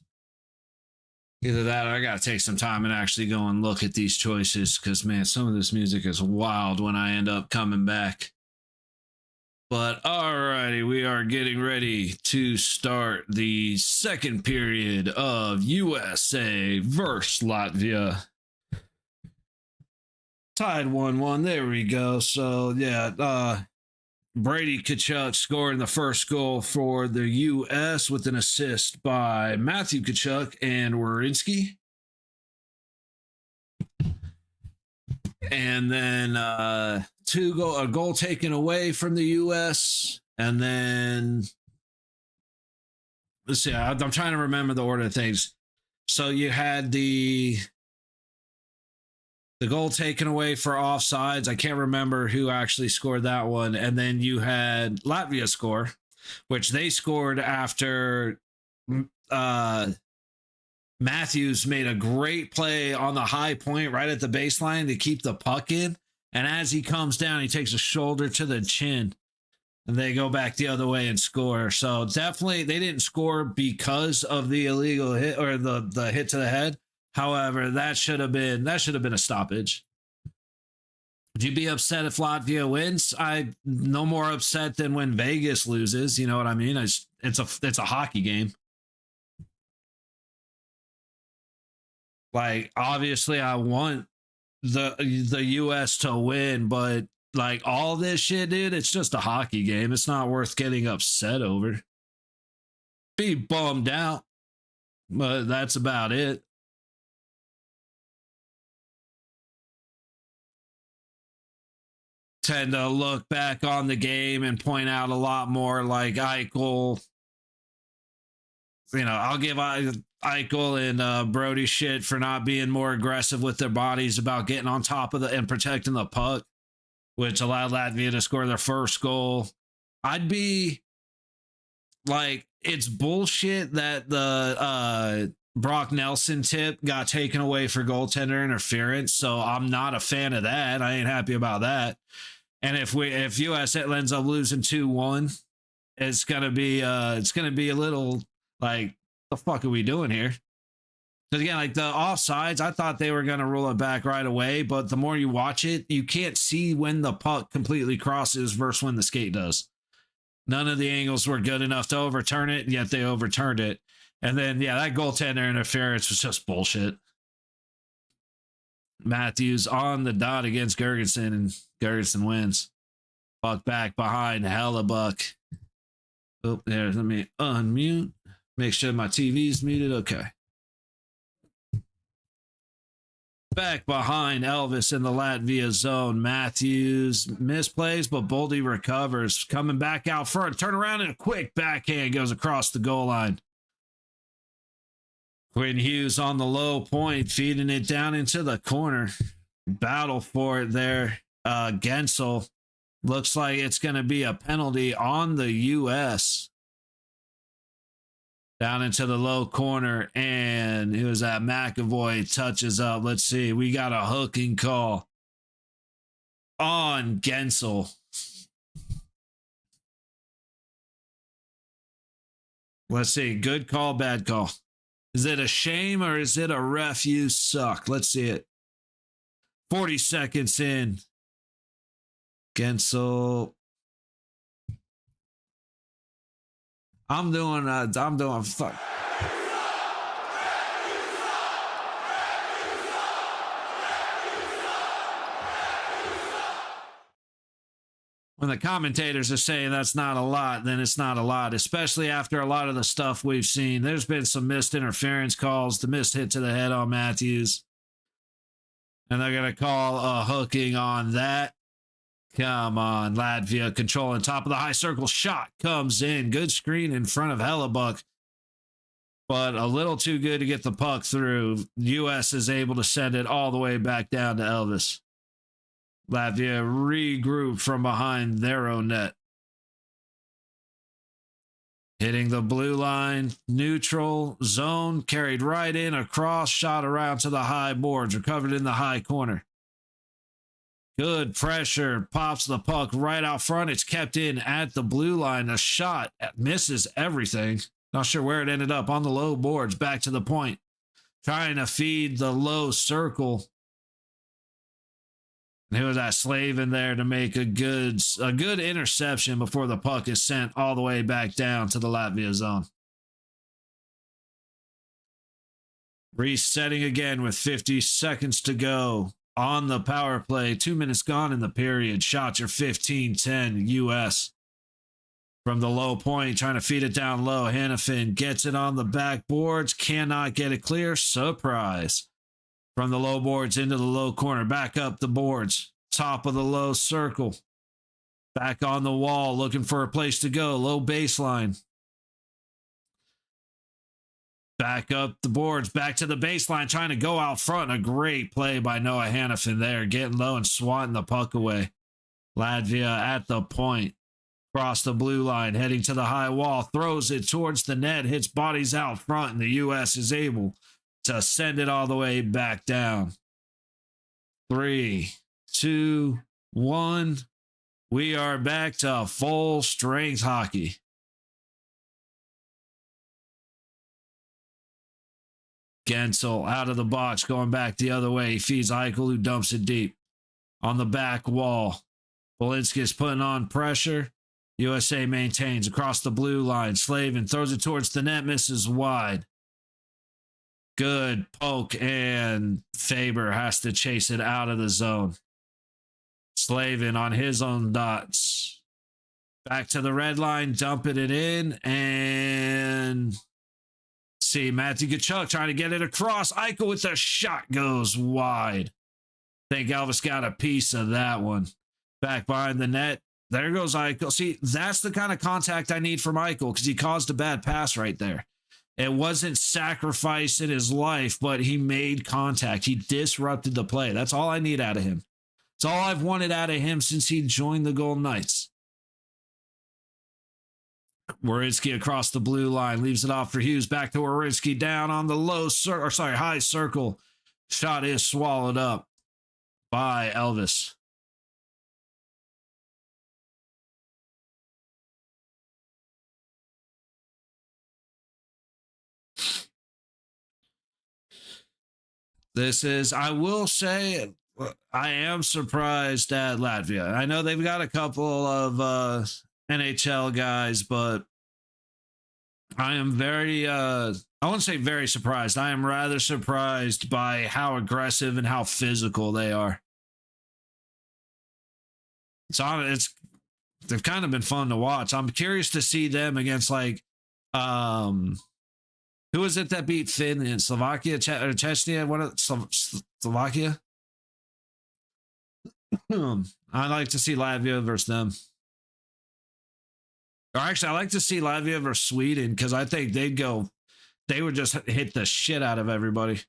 Either that or I got to take some time and actually go and look at these choices because, man, some of this music is wild when I end up coming back. But alrighty, we are getting ready to start the second period of USA versus Latvia. Tied 1-1. There we go. So, yeah, Brady Tkachuk scoring the first goal for the U.S. with an assist by Matthew Tkachuk and Werenski. And then a goal taken away from the U.S. And then, let's see, I'm trying to remember the order of things. So you had the goal taken away for offsides. I can't remember who actually scored that one. And then you had Latvia score, which they scored after Matthews made a great play on the high point right at the baseline to keep the puck in. And as he comes down, he takes a shoulder to the chin. And they go back the other way and score. So definitely they didn't score because of the illegal hit or the hit to the head. However, that should have been a stoppage. Would you be upset if Latvia wins? I'm no more upset than when Vegas loses. You know what I mean? It's a hockey game. Like, obviously, I want the U.S. to win, but like all this shit, dude, it's just a hockey game. It's not worth getting upset over. Be bummed out, but that's about it. Tend to look back on the game and point out a lot more like Eichel. You know, I'll give Eichel and Brody shit for not being more aggressive with their bodies about getting on top of and protecting the puck, which allowed Latvia to score their first goal. I'd be like, it's bullshit that the Brock Nelson tip got taken away for goaltender interference. So I'm not a fan of that. I ain't happy about that. And if US ends up losing 2-1, it's gonna be a little like, the fuck are we doing here? Because again, like the offsides, I thought they were gonna rule it back right away, but the more you watch it, you can't see when the puck completely crosses versus when the skate does. None of the angles were good enough to overturn it, yet they overturned it. And then, yeah, that goaltender interference was just bullshit. Matthews on the dot against Gergensen, and Gergensen wins. Puck back behind Hellebuck. Oh, there, let me unmute. Make sure my TV's muted. Okay. Back behind Elvis in the Latvia zone. Matthews misplays, but Boldy recovers. Coming back out front. Turn around and a quick backhand goes across the goal line. Quinn Hughes on the low point, feeding it down into the corner. Battle for it there. Gensel. Looks like it's going to be a penalty on the U.S. Down into the low corner, and it was that McAvoy touches up. Let's see. We got a hooking call on Gensel. Let's see. Good call, bad call. Is it a shame or is it a ref you suck? Let's see it. 40 seconds in. Gensel. I'm doing fuck. When the commentators are saying that's not a lot, then it's not a lot, especially after a lot of the stuff we've seen. There's been some missed interference calls, the missed hit to the head on Matthews. And they're going to call a hooking on that. Come on, Latvia controlling top of the high circle. Shot comes in. Good screen in front of Hellebuck. But a little too good to get the puck through. U.S. is able to send it all the way back down to Elvis. Latvia regrouped from behind their own net. Hitting the blue line, neutral zone, carried right in, across, shot around to the high boards, recovered in the high corner. Good pressure, pops the puck right out front. It's kept in at the blue line. A shot misses everything. Not sure where it ended up. On the low boards, back to the point. Trying to feed the low circle. And was that Slavin there to make a good interception before the puck is sent all the way back down to the Latvia zone. Resetting again with 50 seconds to go on the power play. 2 minutes gone in the period. Shots are 15-10 U.S. From the low point, trying to feed it down low. Hannafin gets it on the backboards. Cannot get it clear. Surprise. From the low boards into the low corner, back up the boards, top of the low circle, back on the wall, looking for a place to go, low baseline. Back up the boards, back to the baseline, trying to go out front. A great play by Noah Hannafin there, getting low and swatting the puck away. Latvia at the point, across the blue line, heading to the high wall, throws it towards the net, hits bodies out front, and the U.S. is able to send it all the way back down. 3, 2, 1. We are back to full strength hockey. Gensel out of the box, going back the other way. He feeds Eichel, who dumps it deep. On the back wall, Polinski is putting on pressure. USA maintains across the blue line. Slavin throws it towards the net, misses wide. Good poke, and Faber has to chase it out of the zone. Slavin on his own dots. Back to the red line, dumping it in, and see Matthew Tkachuk trying to get it across. Eichel with a shot goes wide. Think Elvis got a piece of that one. Back behind the net. There goes Eichel. See, that's the kind of contact I need from Eichel because he caused a bad pass right there. It wasn't sacrificing his life, but he made contact. He disrupted the play. That's all I need out of him. It's all I've wanted out of him since he joined the Golden Knights. Werenski across the blue line, leaves it off for Hughes. Back to Werenski, down on the high circle. Shot is swallowed up by Elvis. This is, I will say, I am surprised at Latvia. I know they've got a couple of NHL guys, but I am very, I wouldn't say very surprised. I am rather surprised by how aggressive and how physical they are. They've kind of been fun to watch. I'm curious to see them against like Who was it that beat Finn in Slovakia, or Chechnya? What? Slovakia? I'd like to see Latvia versus them. Or actually, I like to see Latvia versus Sweden because I think they would just hit the shit out of everybody.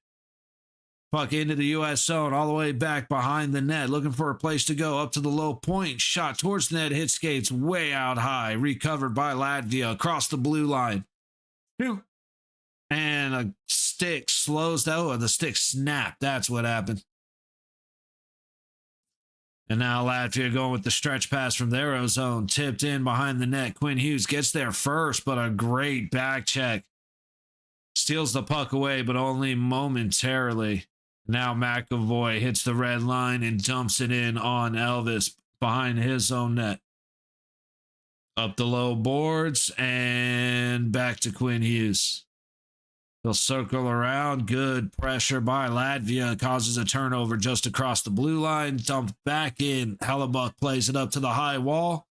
Puck into the U.S. zone, all the way back behind the net, looking for a place to go, up to the low point, shot towards the net, hit skates way out high, recovered by Latvia across the blue line. And a stick slows down, or the stick snapped. That's what happened. And now Latvia going with the stretch pass from their own zone, tipped in behind the net. Quinn Hughes gets there first, but a great back check. Steals the puck away, but only momentarily. Now McAvoy hits the red line and dumps it in on Elvis behind his own net. Up the low boards and back to Quinn Hughes. He'll circle around. Good pressure by Latvia. Causes a turnover just across the blue line. Dumped back in. Hellebuck plays it up to the high wall.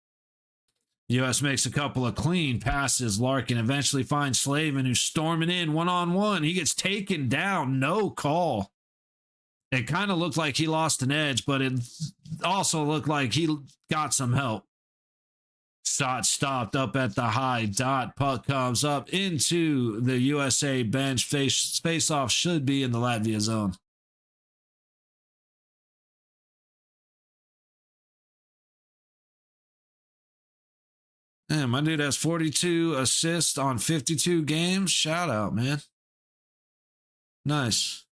U.S. makes a couple of clean passes. Larkin eventually finds Slavin, who's storming in one-on-one. He gets taken down. No call. It kind of looked like he lost an edge, but it also looked like he got some help. Shot stopped up at the high dot. Puck comes up into the USA bench. Face-off should be in the Latvia zone. Man, my dude has 42 assists on 52 games. Shout out, man. Nice.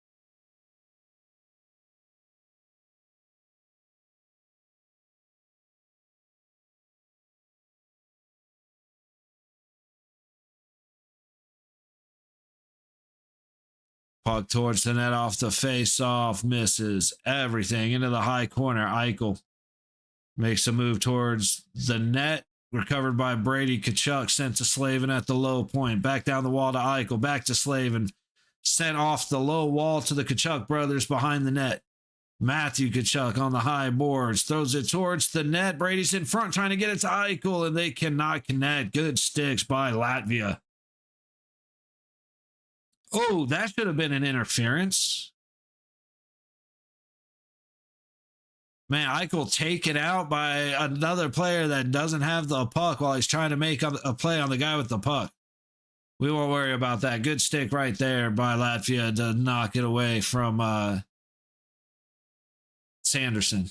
Puck towards the net off the face-off. Misses everything into the high corner. Eichel makes a move towards the net. Recovered by Brady Tkachuk. Sent to Slavin at the low point. Back down the wall to Eichel. Back to Slavin. Sent off the low wall to the Tkachuk brothers behind the net. Matthew Tkachuk on the high boards. Throws it towards the net. Brady's in front trying to get it to Eichel, and they cannot connect. Good sticks by Latvia. Oh, that should have been an interference. Man, Eichel taken out by another player that doesn't have the puck while he's trying to make a play on the guy with the puck. We won't worry about that. Good stick right there by Latvia to knock it away from Sanderson.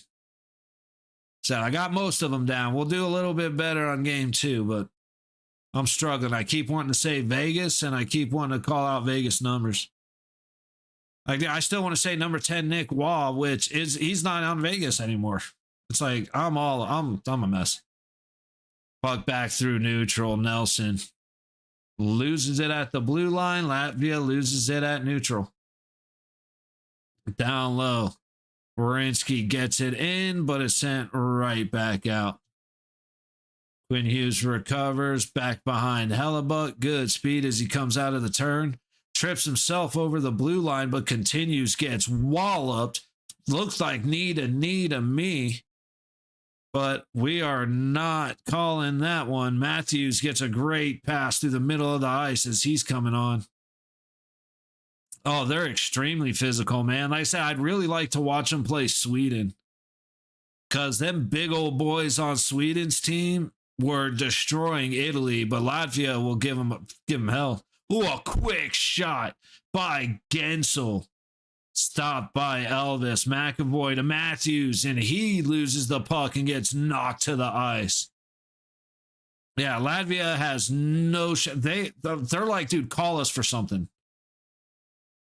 So I got most of them down. We'll do a little bit better on game 2, but I'm struggling. I keep wanting to say Vegas, and I keep wanting to call out Vegas numbers. I still want to say number 10, Nick Waugh, which is he's not on Vegas anymore. It's like I'm a mess. Puck back through neutral. Nelson loses it at the blue line. Latvia loses it at neutral. Down low. Werenski gets it in, but it's sent right back out. Quinn Hughes recovers back behind Hellebuck. Good speed as he comes out of the turn. Trips himself over the blue line, but continues, gets walloped. Looks like knee to me. But we are not calling that one. Matthews gets a great pass through the middle of the ice as he's coming on. Oh, they're extremely physical, man. Like I said, I'd really like to watch them play Sweden. Because them big old boys on Sweden's team were destroying Italy, but Latvia will give them hell. Ooh, a quick shot by Gensel. Stopped by Elvis. McAvoy to Matthews, and he loses the puck and gets knocked to the ice. Yeah, Latvia has no they're like, dude, call us for something.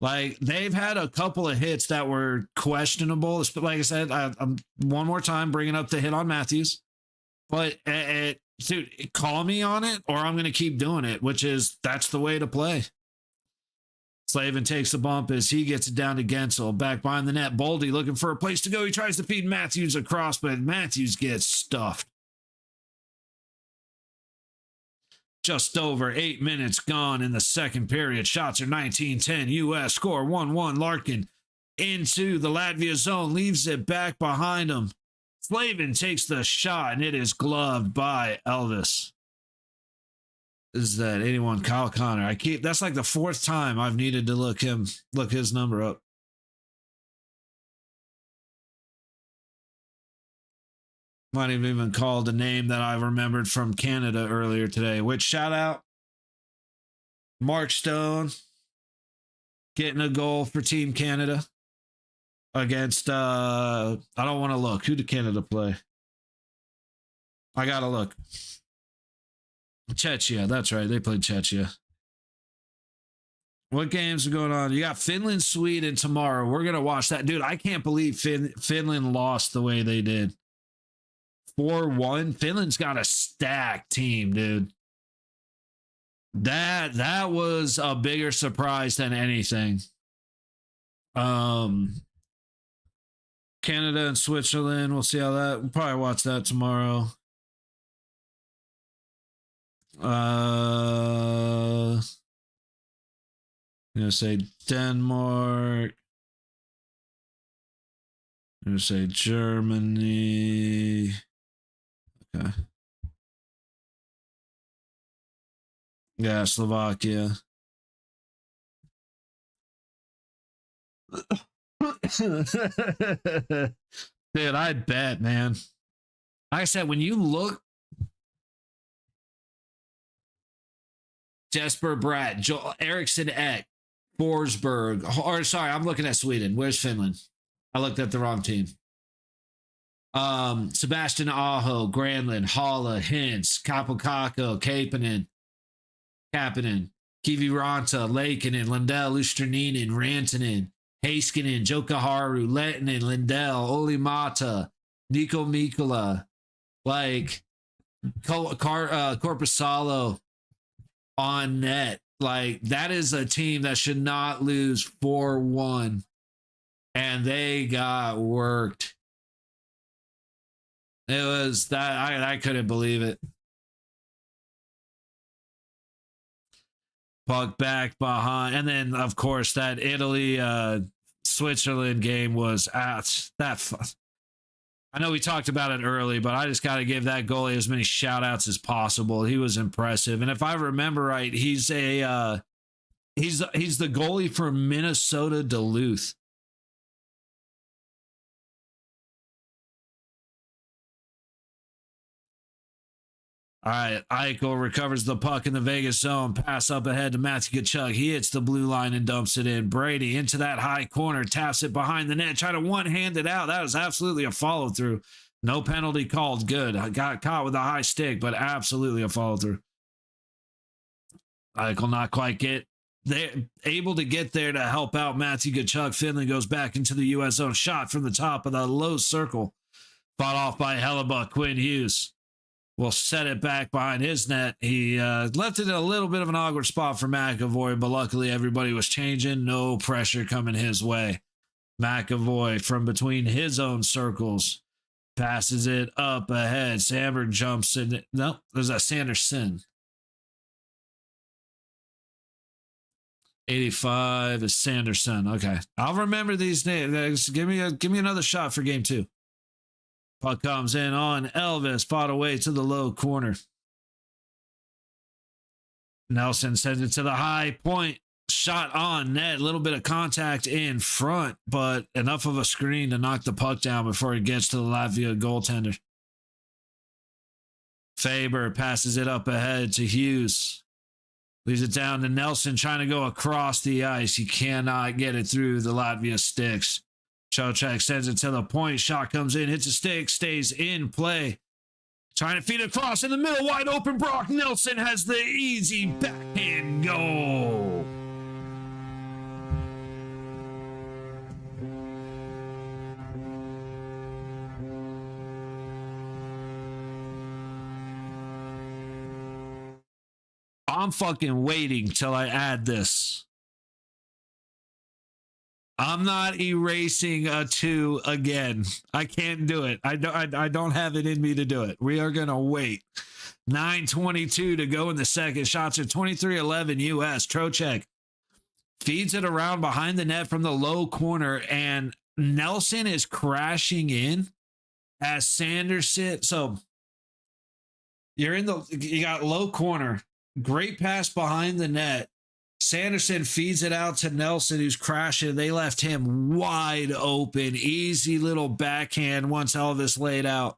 Like, they've had a couple of hits that were questionable. But like I said, I'm one more time bringing up the hit on Matthews. But, dude, call me on it or I'm going to keep doing it, that's the way to play. Slavin takes the bump as he gets it down to Gensel. Back behind the net, Boldy looking for a place to go. He tries to feed Matthews across, but Matthews gets stuffed. Just over 8 minutes gone in the second period. Shots are 19-10. U.S. score 1-1. Larkin into the Latvia zone. Leaves it back behind him. Slavin takes the shot, and it is gloved by Elvis. is that 81 Kyle Connor? That's like the fourth time I've needed to look his number up. Might have even called a name that I remembered from Canada earlier today. Which shout out Mark Stone getting a goal for Team Canada against I don't want to look. Who did Canada play? I gotta look. Czechia, that's right. They played Czechia. What games are going on? You got Finland, Sweden tomorrow. We're gonna watch that, dude. I can't believe Finland lost the way they did. 4-1. Finland's got a stacked team, dude. That was a bigger surprise than anything. Canada and Switzerland. We'll see how that. We'll probably watch that tomorrow. I'm gonna say Denmark. I'm gonna say Germany. Okay. Yeah, Slovakia. Dude, I bet, man. Like I said, when you look, Jesper Bratt, Eriksson Ek, Forsberg, or sorry, I'm looking at Sweden. Where's Finland? I looked at the wrong team. Sebastian Aho, Granlund, Halla, Hintz, Kapokako, Kapanen, Kiviranta, Lakeinen, Lindell, Lustrinin, Rantanen, Heiskanen, Jokaharu, Lettinen, Lindell, Olimata, Nico Mikkola, like Corpusalo on net. Like, that is a team that should not lose 4-1. And they got worked. It was that I couldn't believe it. Puck back behind. And then, of course, that Italy Switzerland game was that fun. I know we talked about it early, but I just got to give that goalie as many shout outs as possible. He was impressive. And if I remember right, he's the goalie for Minnesota Duluth. All right, Eichel recovers the puck in the Vegas zone. Pass up ahead to Matthew Tkachuk. He hits the blue line and dumps it in. Brady into that high corner, taps it behind the net, try to one-hand it out. That was absolutely a follow-through. No penalty called. Good. I got caught with a high stick, but absolutely a follow-through. Eichel not quite able to get there to help out Matthew Tkachuk. Finley goes back into the U.S. zone. Shot from the top of the low circle. Fought off by Hellebuck. Quinn Hughes will set it back behind his net. He left it in a little bit of an awkward spot for McAvoy, but luckily everybody was changing. No pressure coming his way. McAvoy from between his own circles passes it up ahead. Samberg jumps in. No, there's a Sanderson. 85 is Sanderson. Okay, I'll remember these names. Give me another shot for game 2. Puck comes in on Elvis, fought away to the low corner. Nelson sends it to the high point. Shot on net. A little bit of contact in front, but enough of a screen to knock the puck down before it gets to the Latvia goaltender. Faber passes it up ahead to Hughes. Leaves it down to Nelson trying to go across the ice. He cannot get it through the Latvia sticks. Chochak sends it to the point. Shot comes in, hits a stick, stays in play. Trying to feed it across in the middle. Wide open. Brock Nelson has the easy backhand goal. I'm fucking waiting till I add this. I'm not erasing a 2 again. I can't do it. I don't have it in me to do it. We are going to wait. 9:22 to go in the second. Shots are 23-11 U.S. Trocheck feeds it around behind the net from the low corner, and Nelson is crashing in as Sanderson. So you got low corner. Great pass behind the net. Sanderson feeds it out to Nelson, who's crashing. They left him wide open. Easy little backhand once Elvis laid out.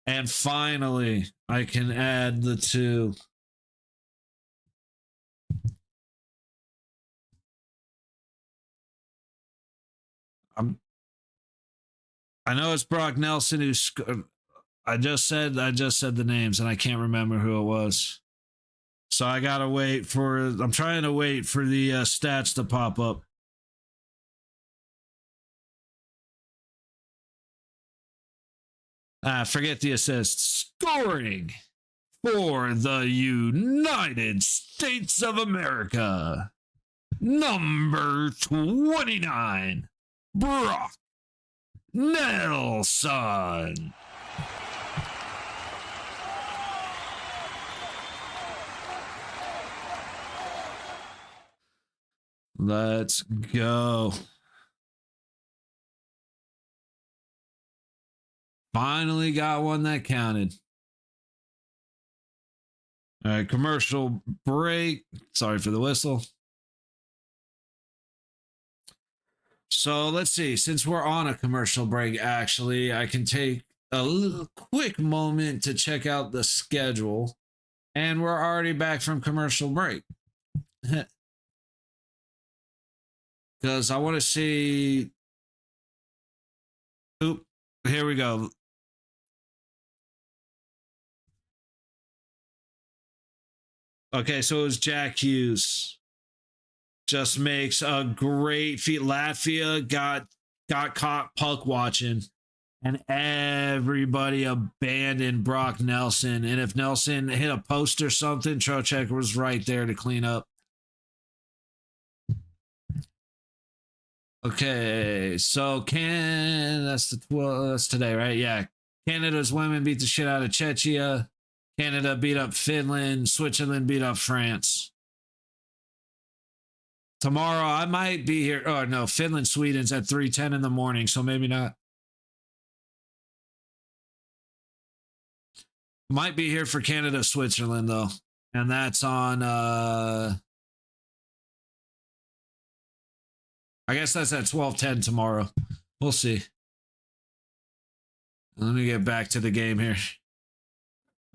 And finally, I can add the two. I know it's Brock Nelson who's. I just said the names, and I can't remember who it was. So I gotta wait for. I'm trying to wait for the stats to pop up. Forget the assists. Scoring for the United States of America. Number 29, Brock Nelson. Let's go. Finally got one that counted. All right, commercial break. Sorry for the whistle. So let's see. Since we're on a commercial break, actually, I can take a little quick moment to check out the schedule. And we're already back from commercial break. Because I want to see. Oop, here we go. Okay, so it was Jack Hughes. Just makes a great feat. Latvia got caught puck watching, and everybody abandoned Brock Nelson. And if Nelson hit a post or something, Trocheck was right there to clean up. Okay, so that's today, right? Yeah. Canada's women beat the shit out of Czechia. Canada beat up Finland. Switzerland beat up France. Tomorrow I might be here. Oh no, Finland, Sweden's at 3:10 in the morning, so maybe not. Might be here for Canada, Switzerland though. And that's on I guess that's at 12:10 tomorrow. We'll see. Let me get back to the game here.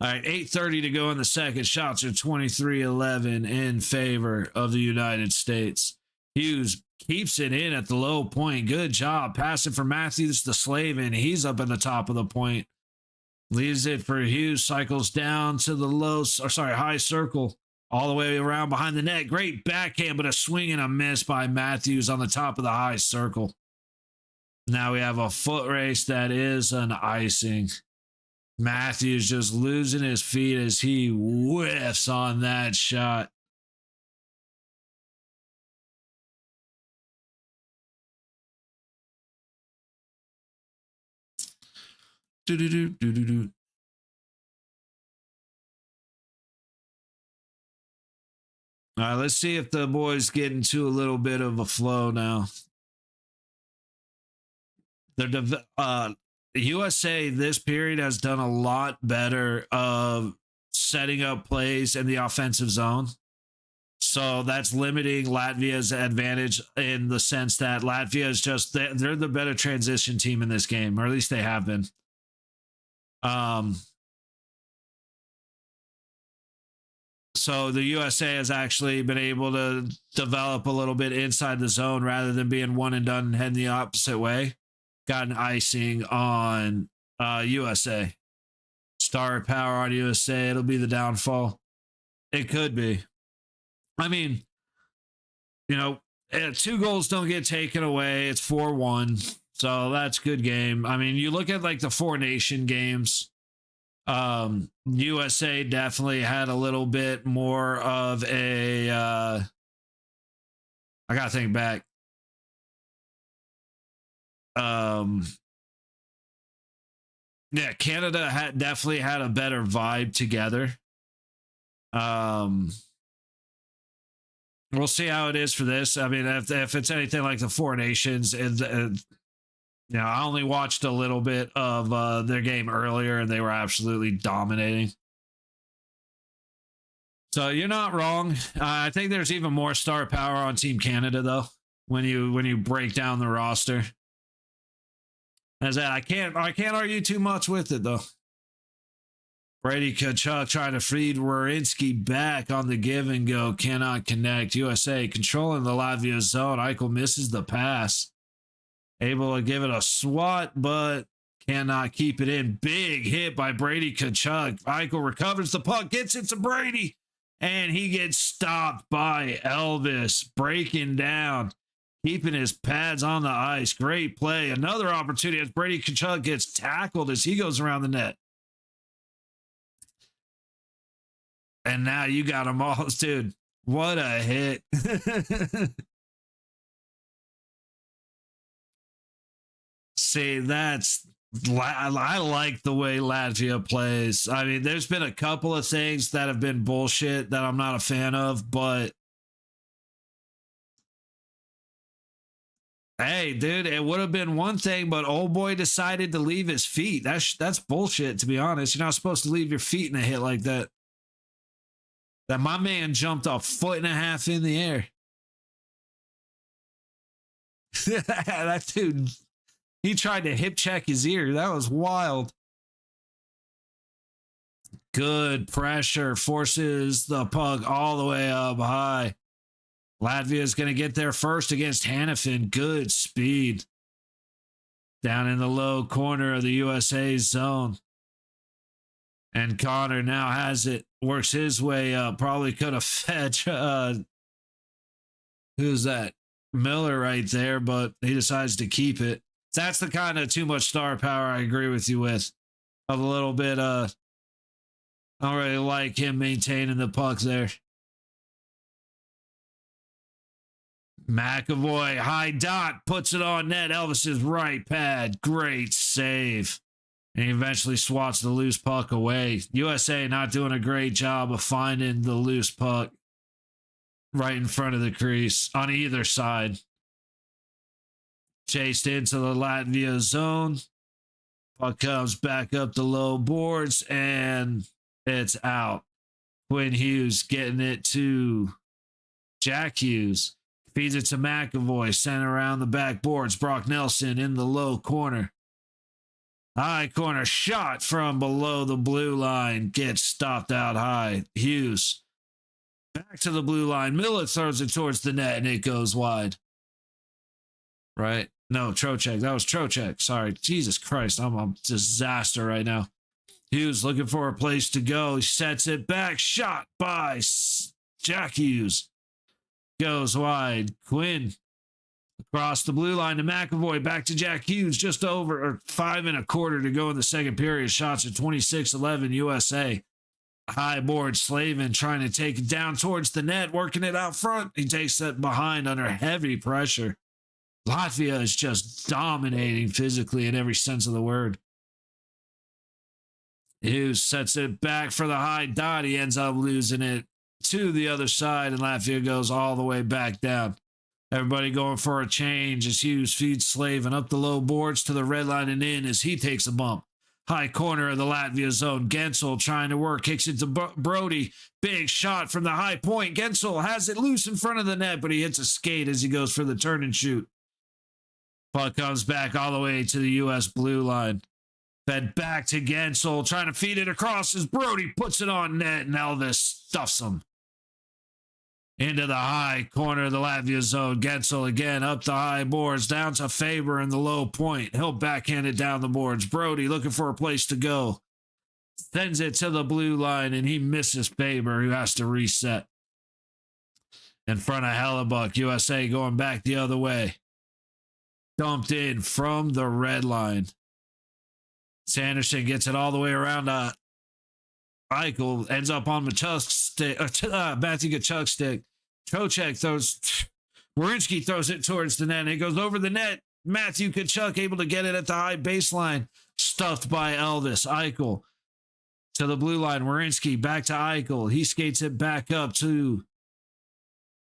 All right, 8:30 to go in the second. Shots are 23-11 in favor of the United States. Hughes keeps it in at the low point. Good job. Passing for Matthews to Slavin. He's up at the top of the point. Leaves it for Hughes. Cycles down to the high circle. All the way around behind the net. Great backhand, but a swing and a miss by Matthews on the top of the high circle. Now we have a foot race that is an icing. Matthews just losing his feet as he whiffs on that shot. Do-do-do-do-do-do. All right, let's see if the boys get into a little bit of a flow now. The USA this period has done a lot better of setting up plays in the offensive zone. So that's limiting Latvia's advantage in the sense that Latvia is just, they're the better transition team in this game, or at least they have been. So the USA has actually been able to develop a little bit inside the zone rather than being one and done and heading the opposite way. Got an icing on USA. Star power on USA. It'll be the downfall. It could be. I mean, 2 goals don't get taken away. It's 4-1. So that's good game. I mean, you look at like the 4 nation games. USA definitely had a little bit more of a I gotta think back. Yeah, Canada definitely had a better vibe together. We'll see how it is for this. I mean, if it's anything like the 4 nations, I only watched a little bit of their game earlier, and they were absolutely dominating. So you're not wrong. I think there's even more star power on Team Canada though. When you break down the roster, as that I can't argue too much with it though. Brady Tkachuk trying to feed Werenski back on the give and go. Cannot connect. USA controlling the Latvia zone. Eichel misses the pass. Able to give it a swat, but cannot keep it in. Big hit by Brady Tkachuk. Eichel recovers the puck, gets it to Brady, and he gets stopped by Elvis, breaking down, keeping his pads on the ice. Great play. Another opportunity as Brady Tkachuk gets tackled as he goes around the net. And now you got them all. Dude, what a hit. See, I like the way Latvia plays. I mean, there's been a couple of things that have been bullshit that I'm not a fan of, but hey, dude, it would have been one thing, but old boy decided to leave his feet. That's bullshit, to be honest. You're not supposed to leave your feet in a hit like that. That my man jumped a 1.5 feet in the air. That dude, he tried to hip check his ear. That was wild. Good pressure, forces the puck all the way up high. Latvia is going to get there first against Hannafin. Good speed. Down in the low corner of the USA zone. And Connor now has it. Works his way up. Probably could have fed, who's that? Miller right there, but he decides to keep it. That's the kind of too much star power I agree with you with. A little bit, I don't really like him maintaining the puck there. McAvoy, high dot, puts it on net. Elvis's right pad. Great save. And he eventually swats the loose puck away. USA not doing a great job of finding the loose puck right in front of the crease on either side. Chased into the Latvia zone. Puck comes back up the low boards, and it's out. Quinn Hughes getting it to Jack Hughes. Feeds it to McAvoy. Sent around the back boards. Brock Nelson in the low corner. High corner shot from below the blue line. Gets stopped out high. Hughes back to the blue line. Miller throws it towards the net, and it goes wide. Right? No, Trocheck. That was Trocheck. Sorry. Jesus Christ. I'm a disaster right now. Hughes looking for a place to go. He sets it back. Shot by Jack Hughes. Goes wide. Quinn across the blue line to McAvoy. Back to Jack Hughes. Just over or 5 1/4 to go in the second period. Shots at 26-11 USA. High board. Slavin trying to take it down towards the net. Working it out front. He takes it behind under heavy pressure. Latvia is just dominating physically in every sense of the word. Hughes sets it back for the high dot. He ends up losing it to the other side, and Latvia goes all the way back down. Everybody going for a change as Hughes feeds Slavin up the low boards to the red line and in as he takes a bump. High corner of the Latvia zone. Gensel trying to work, kicks it to Brody. Big shot from the high point. Gensel has it loose in front of the net, but he hits a skate as he goes for the turn and shoot. Puck comes back all the way to the U.S. blue line. Fed back to Gensel, trying to feed it across as Brody puts it on net, and Elvis stuffs him. Into the high corner of the Latvia zone. Gensel again up the high boards, down to Faber in the low point. He'll backhand it down the boards. Brody looking for a place to go. Sends it to the blue line, and he misses Faber, who has to reset. In front of Hellebuck, USA going back the other way. Dumped in from the red line. Sanderson gets it all the way around Eichel, ends up on Matthew Tkachuk's stick. Trocheck throws, Werenski throws it towards the net, and it goes over the net. Matthew Tkachuk able to get it at the high baseline. Stuffed by Elvis. Eichel to the blue line. Werenski back to Eichel. He skates it back up to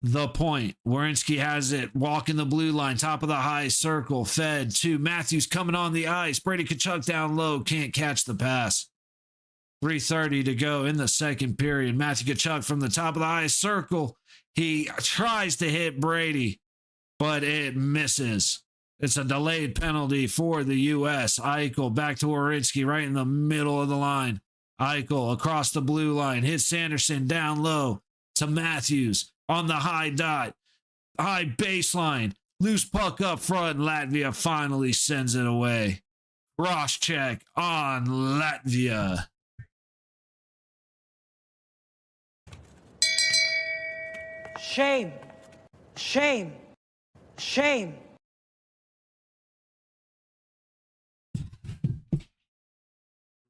the point. Werenski has it, walking the blue line, top of the high circle, fed to Matthews coming on the ice. Brady Tkachuk down low, can't catch the pass. 3:30 to go in the second period. Matthew Tkachuk from the top of the ice circle. He tries to hit Brady, but it misses. It's a delayed penalty for the U.S. Eichel back to Werenski right in the middle of the line. Eichel across the blue line. Hits Sanderson down low to Matthews on the high dot. High baseline. Loose puck up front. Latvia finally sends it away. Cross check on Latvia. Shame. Shame. Shame.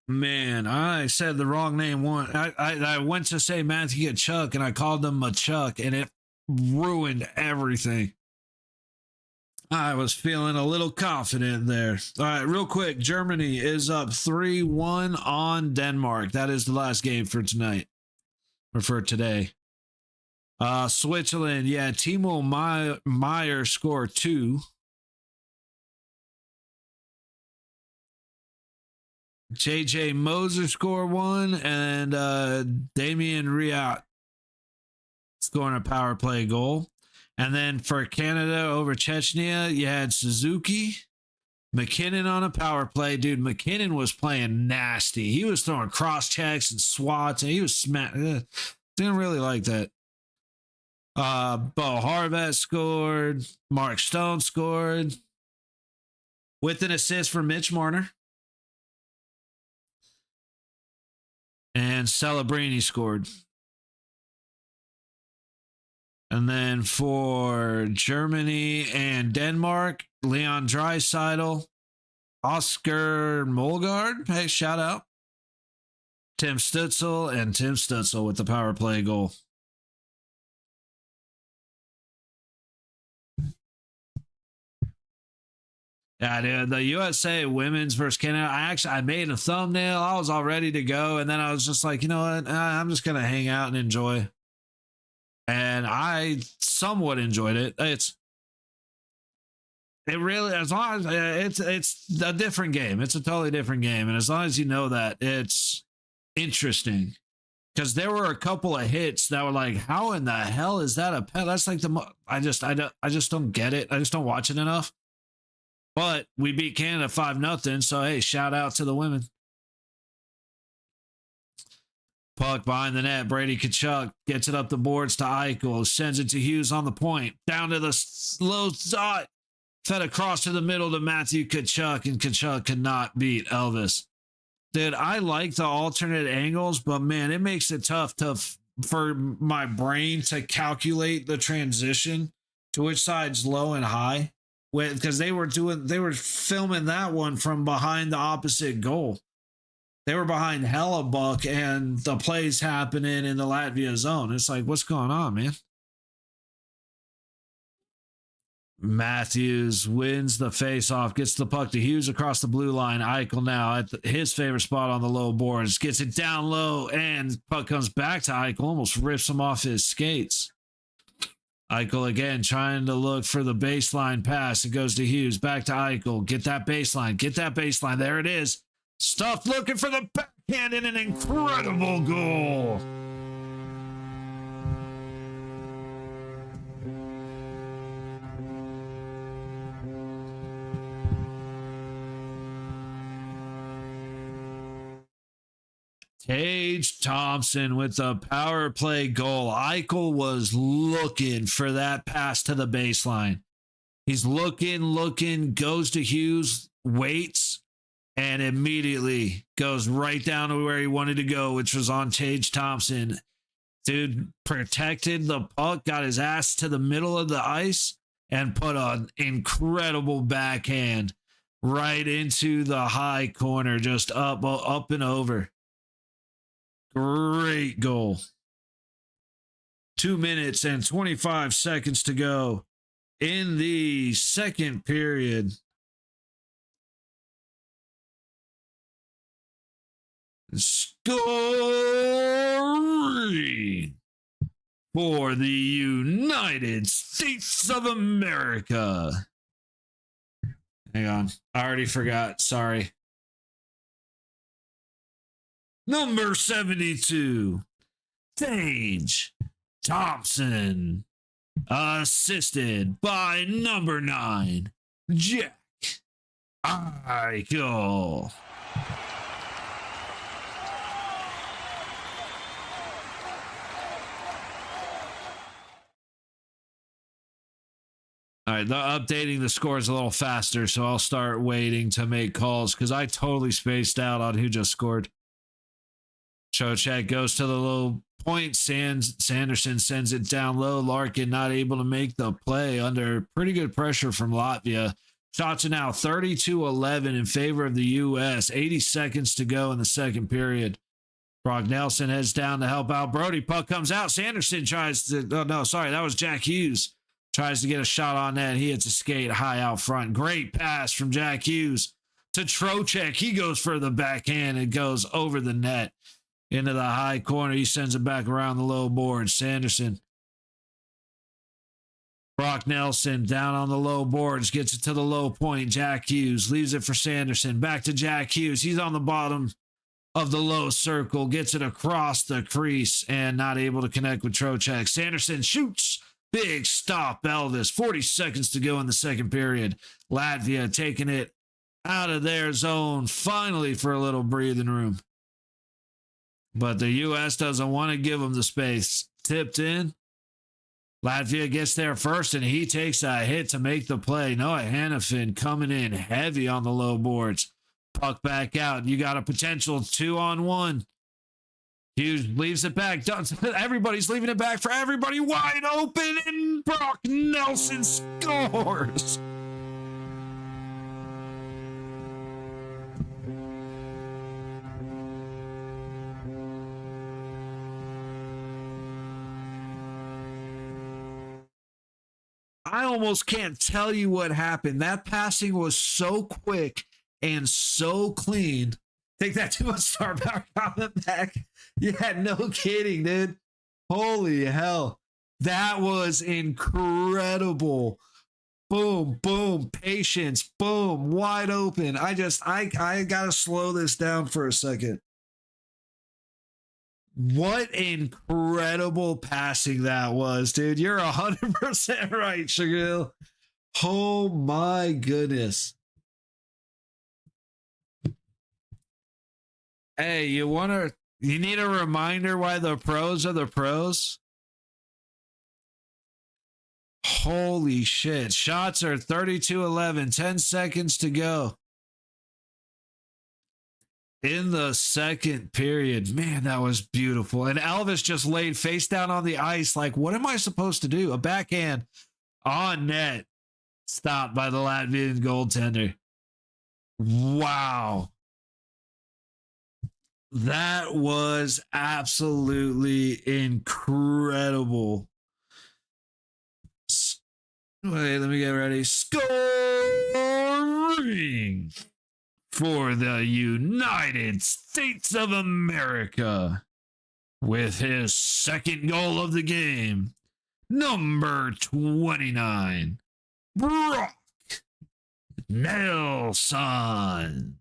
Man, I said the wrong name one. I went to say Matthew Tkachuk and I called him Machuk, and it ruined everything. I was feeling a little confident there. All right, real quick. Germany is up 3-1 on Denmark. That is the last game for tonight, or for today. Switzerland, yeah, Timo Meyer scored 2. JJ Moser scored 1, and Damien Riat scoring a power play goal. And then for Canada over Chechnya, you had Suzuki, McKinnon on a power play. Dude, McKinnon was playing nasty. He was throwing cross checks and swats, and he was didn't really like that. Bo Horvat scored. Mark Stone scored with an assist for Mitch Marner. And Celebrini scored. And then for Germany and Denmark, Leon Draisaitl, Oscar Molgaard, hey, shout out. Tim Stützle with the power play goal. Yeah, dude, the USA women's versus Canada. I made a thumbnail. I was all ready to go, and then I was just like, you know what? I'm just gonna hang out and enjoy. And I somewhat enjoyed it. It really, as long as it's a different game. It's a totally different game, and as long as you know that, it's interesting. Because there were a couple of hits that were like, how in the hell is that a pet? That's like I just don't get it. I just don't watch it enough. But we beat Canada 5-0, so hey, shout out to the women. Puck behind the net. Brady Tkachuk gets it up the boards to Eichel. Sends it to Hughes on the point. Down to the slow dot. Fed across to the middle to Matthew Tkachuk, and Tkachuk cannot beat Elvis. Dude, I like the alternate angles, but man, it makes it tough for my brain to calculate the transition to which side's low and high. Because they were filming that one from behind the opposite goal. They were behind Hellebuck, and the plays happening in the Latvia zone. It's like, what's going on, man? Matthews wins the faceoff, gets the puck to Hughes across the blue line. Eichel now at his favorite spot on the low boards, gets it down low, and puck comes back to Eichel, almost rips him off his skates. Eichel again trying to look for the baseline pass. It goes to Hughes, back to Eichel. Get that baseline. There it is. Stuff looking for the backhand and an incredible goal. Tage Thompson with the power play goal. Eichel was looking for that pass to the baseline. He's looking, goes to Hughes, waits, and immediately goes right down to where he wanted to go, which was on Tage Thompson. Dude protected the puck, got his ass to the middle of the ice, and put an incredible backhand right into the high corner, just up and over. Great goal. 2 minutes and 25 seconds to go in the second period. Scoring for the United States of America. Hang on. I already forgot. Sorry. number 72, Sage Thompson. Assisted by number 9, Jack Eichel. All right, updating the scores a little faster, so I'll start waiting to make calls because I totally spaced out on who just scored. Trocheck goes to the low point. Sanderson sends it down low. Larkin not able to make the play under pretty good pressure from Latvia. Shots are now 32-11 in favor of the U.S. 80 seconds to go in the second period. Brock Nelson heads down to help out Brody. Puck comes out. Sanderson tries to... Oh, no, sorry. That was Jack Hughes. Tries to get a shot on net. He hits a skate high out front. Great pass from Jack Hughes to Trocheck. He goes for the backhand and goes over the net into the high corner. He sends it back around the low board. Sanderson. Brock Nelson down on the low boards. Gets it to the low point. Jack Hughes leaves it for Sanderson. Back to Jack Hughes. He's on the bottom of the low circle. Gets it across the crease and not able to connect with Trocheck. Sanderson shoots. Big stop, Elvis. 40 seconds to go in the second period. Latvia taking it out of their zone finally for a little breathing room. But the U.S. doesn't want to give them the space. Tipped in. Latvia gets there first, and he takes a hit to make the play. Noah Hannafin coming in heavy on the low boards. Puck back out. You got a potential 2-on-1. Hughes leaves it back. Everybody's leaving it back for everybody. Wide open, and Brock Nelson scores. I almost can't tell you what happened. That passing was so quick and so clean. Take that to a star power comment back. Yeah, no kidding, dude. Holy hell. That was incredible. Boom, boom, patience, boom, wide open. I gotta slow this down for a second. What incredible passing that was, dude. You're 100% right, Shagil. Oh my goodness. Hey, you need a reminder why the pros are the pros? Holy shit. Shots are 32-11, 10 seconds to go. In the second period. Man, that was beautiful. And Elvis just laid face down on the ice like, what am I supposed to do? A backhand on net. Stopped by the Latvian goaltender. Wow. That was absolutely incredible. Wait, let me get ready. Scoring for the United States of America with his second goal of the game. Number 29, Brock Nelson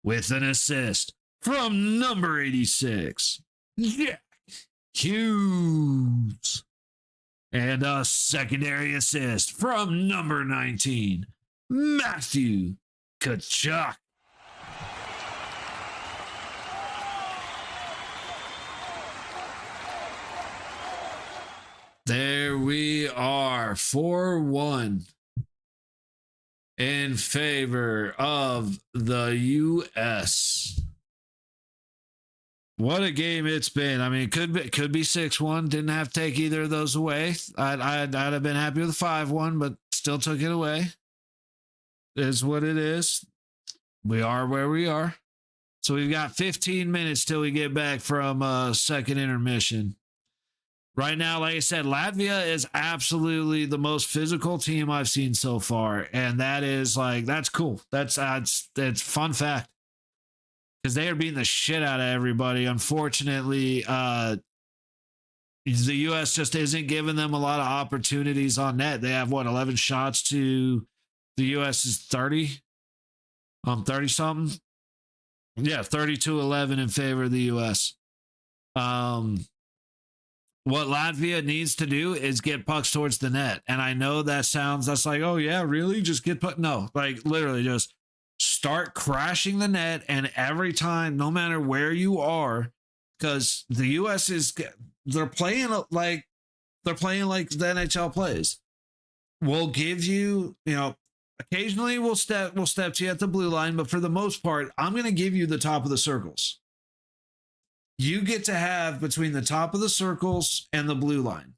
with an assist from number 86, Jack Hughes. And a secondary assist from number 19, Matthew Tkachuk. There we are, 4-1 in favor of the U.S. What a game it's been. I mean, it could be 6-1. Didn't have to take either of those away. I'd have been happy with 5-1, but still took it away. It is what it is. We are where we are. So we've got 15 minutes till we get back from second intermission. Right now, like I said, Latvia is absolutely the most physical team I've seen so far. And that's cool. That's fun fact. Because they are beating the shit out of everybody. Unfortunately, the U.S. just isn't giving them a lot of opportunities on net. They have, 11 shots to the U.S.'s 30? 30-something? Yeah, 32-11 in favor of the U.S. What Latvia needs to do is get pucks towards the net. And I know that's like, oh, yeah, really? Just get puck. No, like literally just start crashing the net. And every time, no matter where you are, because the U.S. they're playing like the NHL plays. We'll give you, occasionally we'll step to you at the blue line, but for the most part, I'm going to give you the top of the circles. You get to have between the top of the circles and the blue line.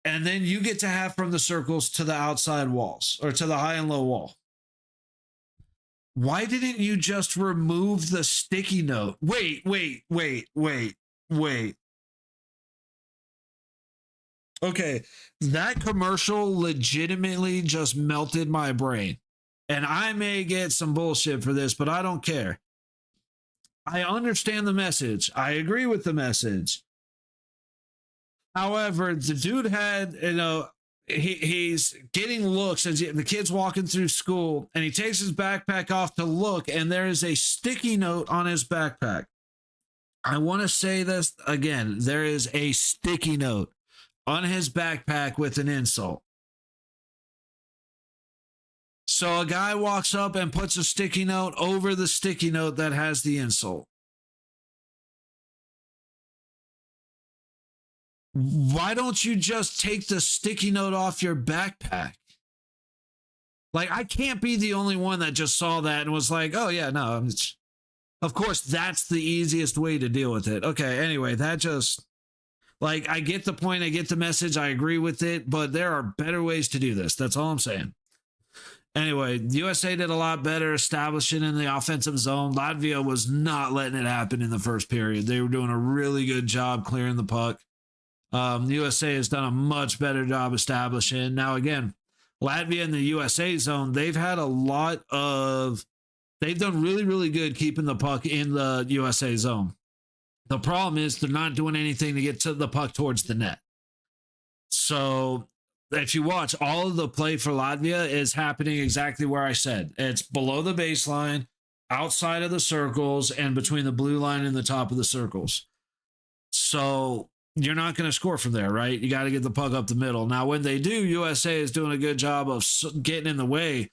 And then you get to have from the circles to the outside walls or to the high and low wall. Why didn't you just remove the sticky note? Wait. Okay, that commercial legitimately just melted my brain. And I may get some bullshit for this, but I don't care. I understand the message. I agree with the message. However, the dude had, he's getting looks as the kid's walking through school, and he takes his backpack off to look, and there is a sticky note on his backpack. I want to say this again. There is a sticky note on his backpack with an insult. So a guy walks up and puts a sticky note over the sticky note that has the insult. Why don't you just take the sticky note off your backpack? Like, I can't be the only one that just saw that and was like, oh, yeah, no. Of course, that's the easiest way to deal with it. Okay, anyway, that just... Like, I get the point, I get the message, I agree with it, but there are better ways to do this. That's all I'm saying. Anyway, the USA did a lot better establishing in the offensive zone. Latvia was not letting it happen in the first period. They were doing a really good job clearing the puck. The USA has done a much better job establishing. Now, again, Latvia in the USA zone, they've done really, really good keeping the puck in the USA zone. The problem is they're not doing anything to get to the puck towards the net. So if you watch, all of the play for Latvia is happening exactly where I said. It's below the baseline, outside of the circles, and between the blue line and the top of the circles. So you're not going to score from there, right? You got to get the puck up the middle. Now, when they do, USA is doing a good job of getting in the way,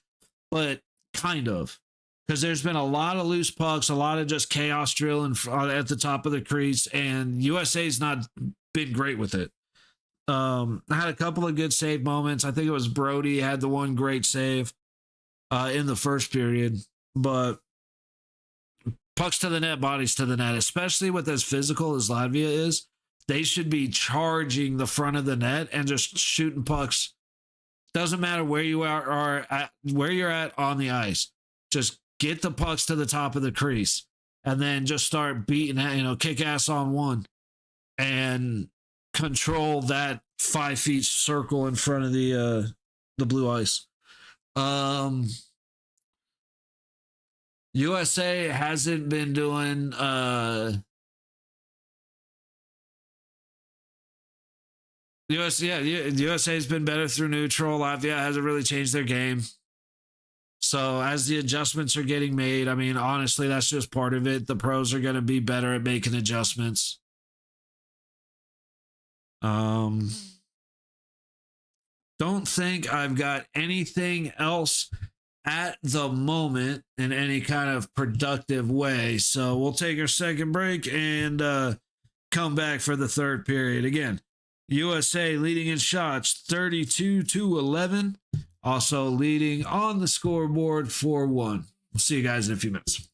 but kind of. Because there's been a lot of loose pucks, a lot of just chaos drill at the top of the crease, and USA's not been great with it. I had a couple of good save moments. I think it was Brody had the one great save in the first period, but pucks to the net, bodies to the net, especially with as physical as Latvia is, they should be charging the front of the net and just shooting pucks. Doesn't matter where you where you're at on the ice. Just get the pucks to the top of the crease and then just start beating, kick ass on one and control that 5 feet circle in front of the blue ice. USA hasn't been doing USA's been better through neutral. Latvia hasn't really changed their game. So as the adjustments are getting made, I mean, honestly, that's just part of it. The pros are going to be better at making adjustments. Don't think I've got anything else at the moment in any kind of productive way. So we'll take our second break and come back for the third period. Again, USA leading in shots 32-11. Also leading on the scoreboard 4-1. We'll see you guys in a few minutes.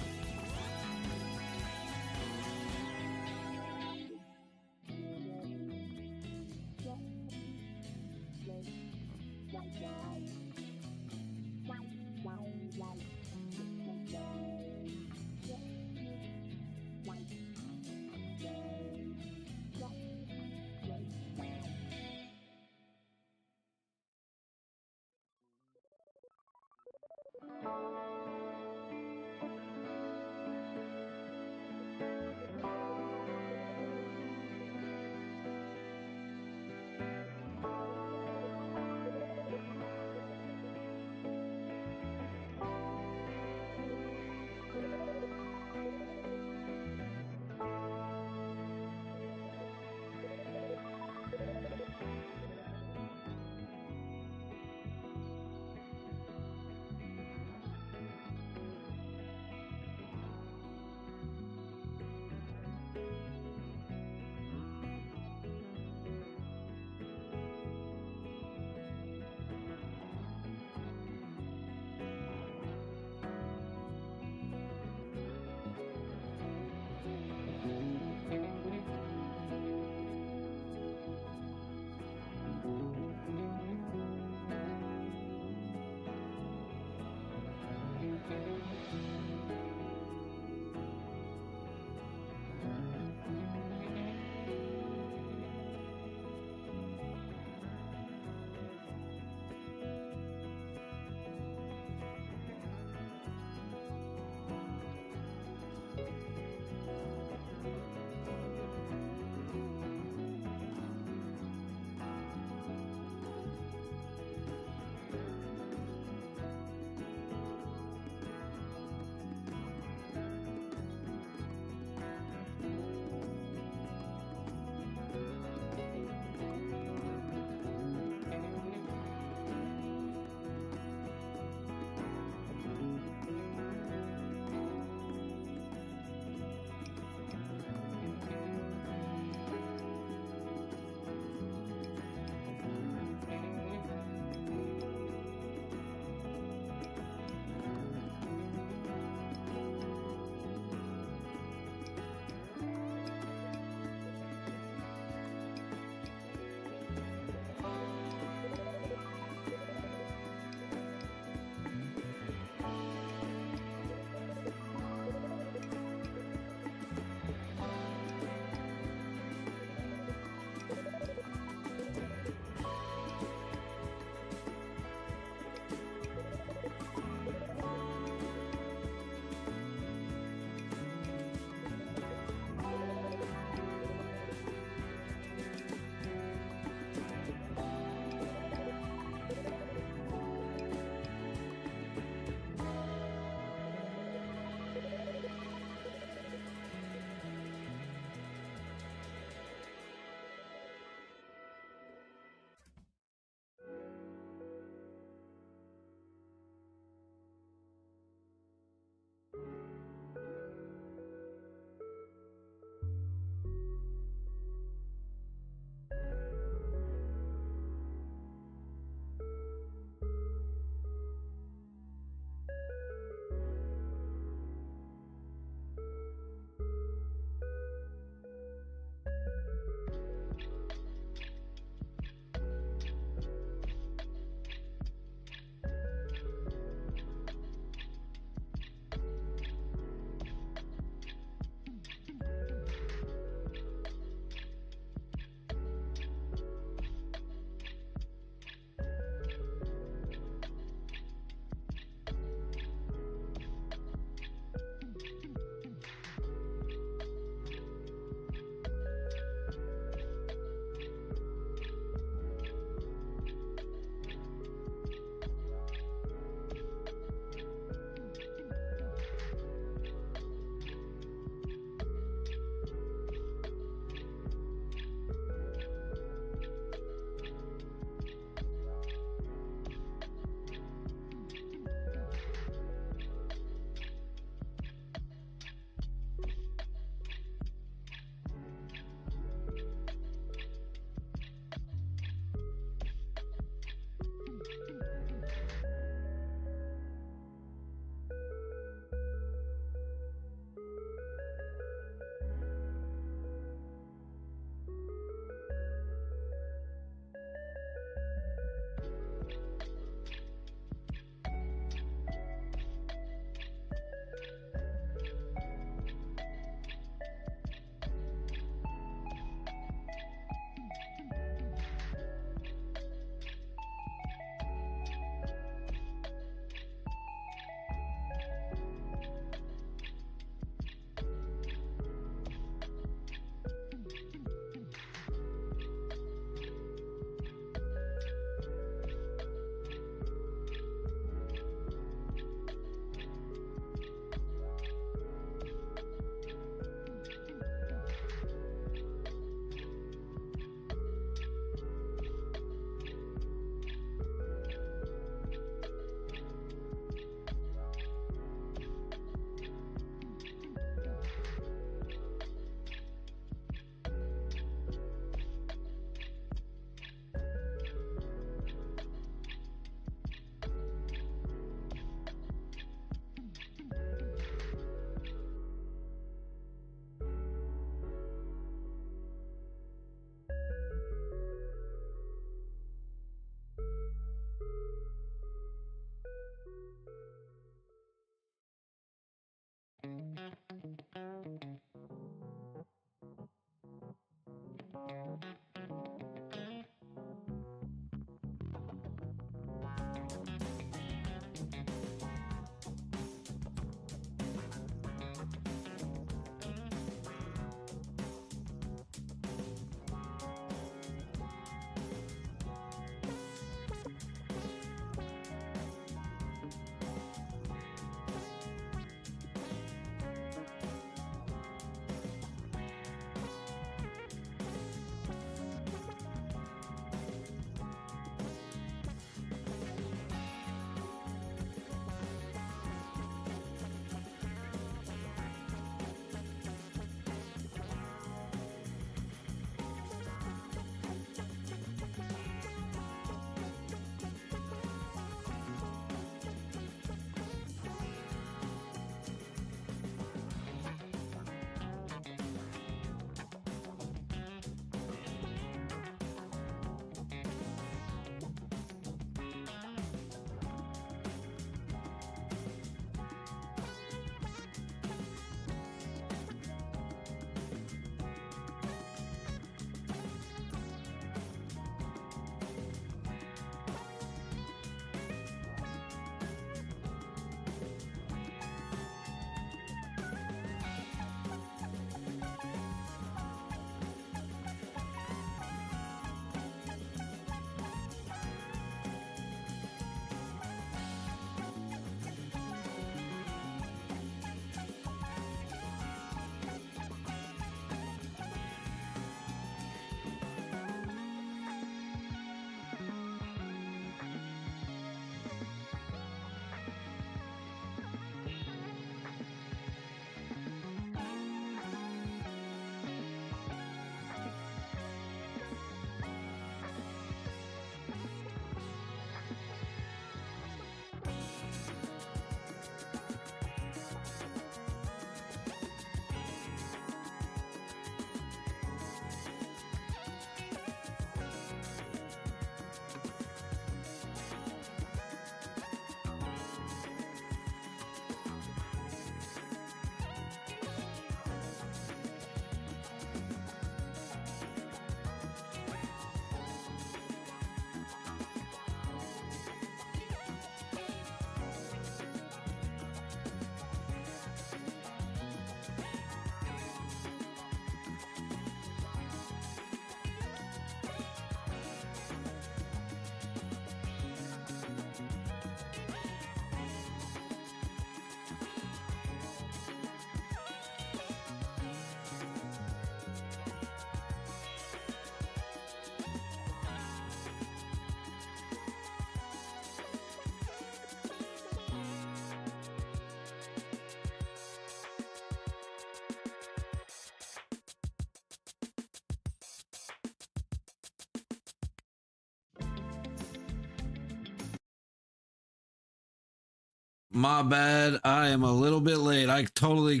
My bad. I am a little bit late. I totally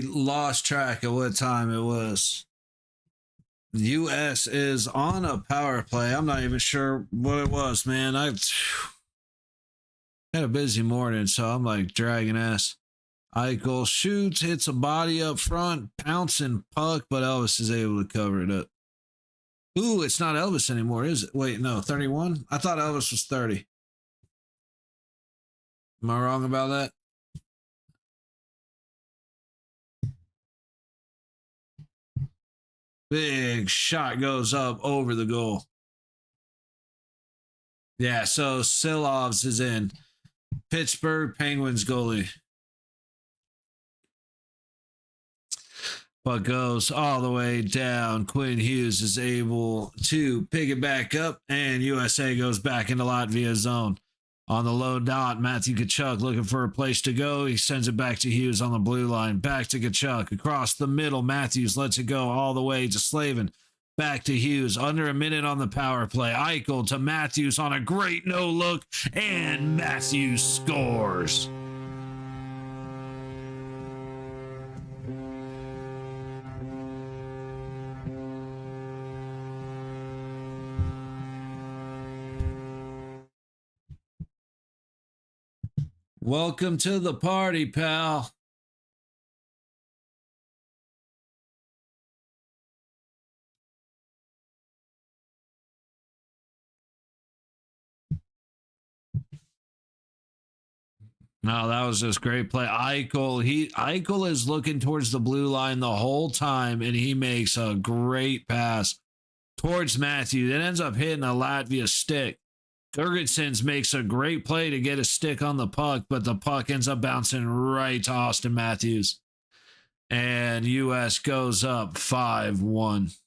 lost track of what time it was. The U.S. is on a power play. I'm not even sure what it was, man. I had a busy morning, so I'm like dragging ass. Eichel shoots, hits a body up front, pouncing puck, but Elvis is able to cover it up. Ooh, it's not Elvis anymore, is it? Wait, no, 31? I thought Elvis was 30. Am I wrong about that? Big shot goes up over the goal. Yeah, so Silovs is in. Pittsburgh Penguins goalie. But goes all the way down. Quinn Hughes is able to pick it back up, and USA goes back into Latvia zone. On the low dot, Matthew Tkachuk looking for a place to go. He sends it back to Hughes on the blue line. Back to Tkachuk. Across the middle, Matthews lets it go all the way to Slavin. Back to Hughes. Under a minute on the power play. Eichel to Matthews on a great no-look, and Matthews scores. Welcome to the party, pal. No, that was just great play. Eichel is looking towards the blue line the whole time, and he makes a great pass towards Matthew. It ends up hitting a Latvia stick. Gergensons makes a great play to get a stick on the puck, but the puck ends up bouncing right to Austin Matthews. And U.S. goes up 5-1.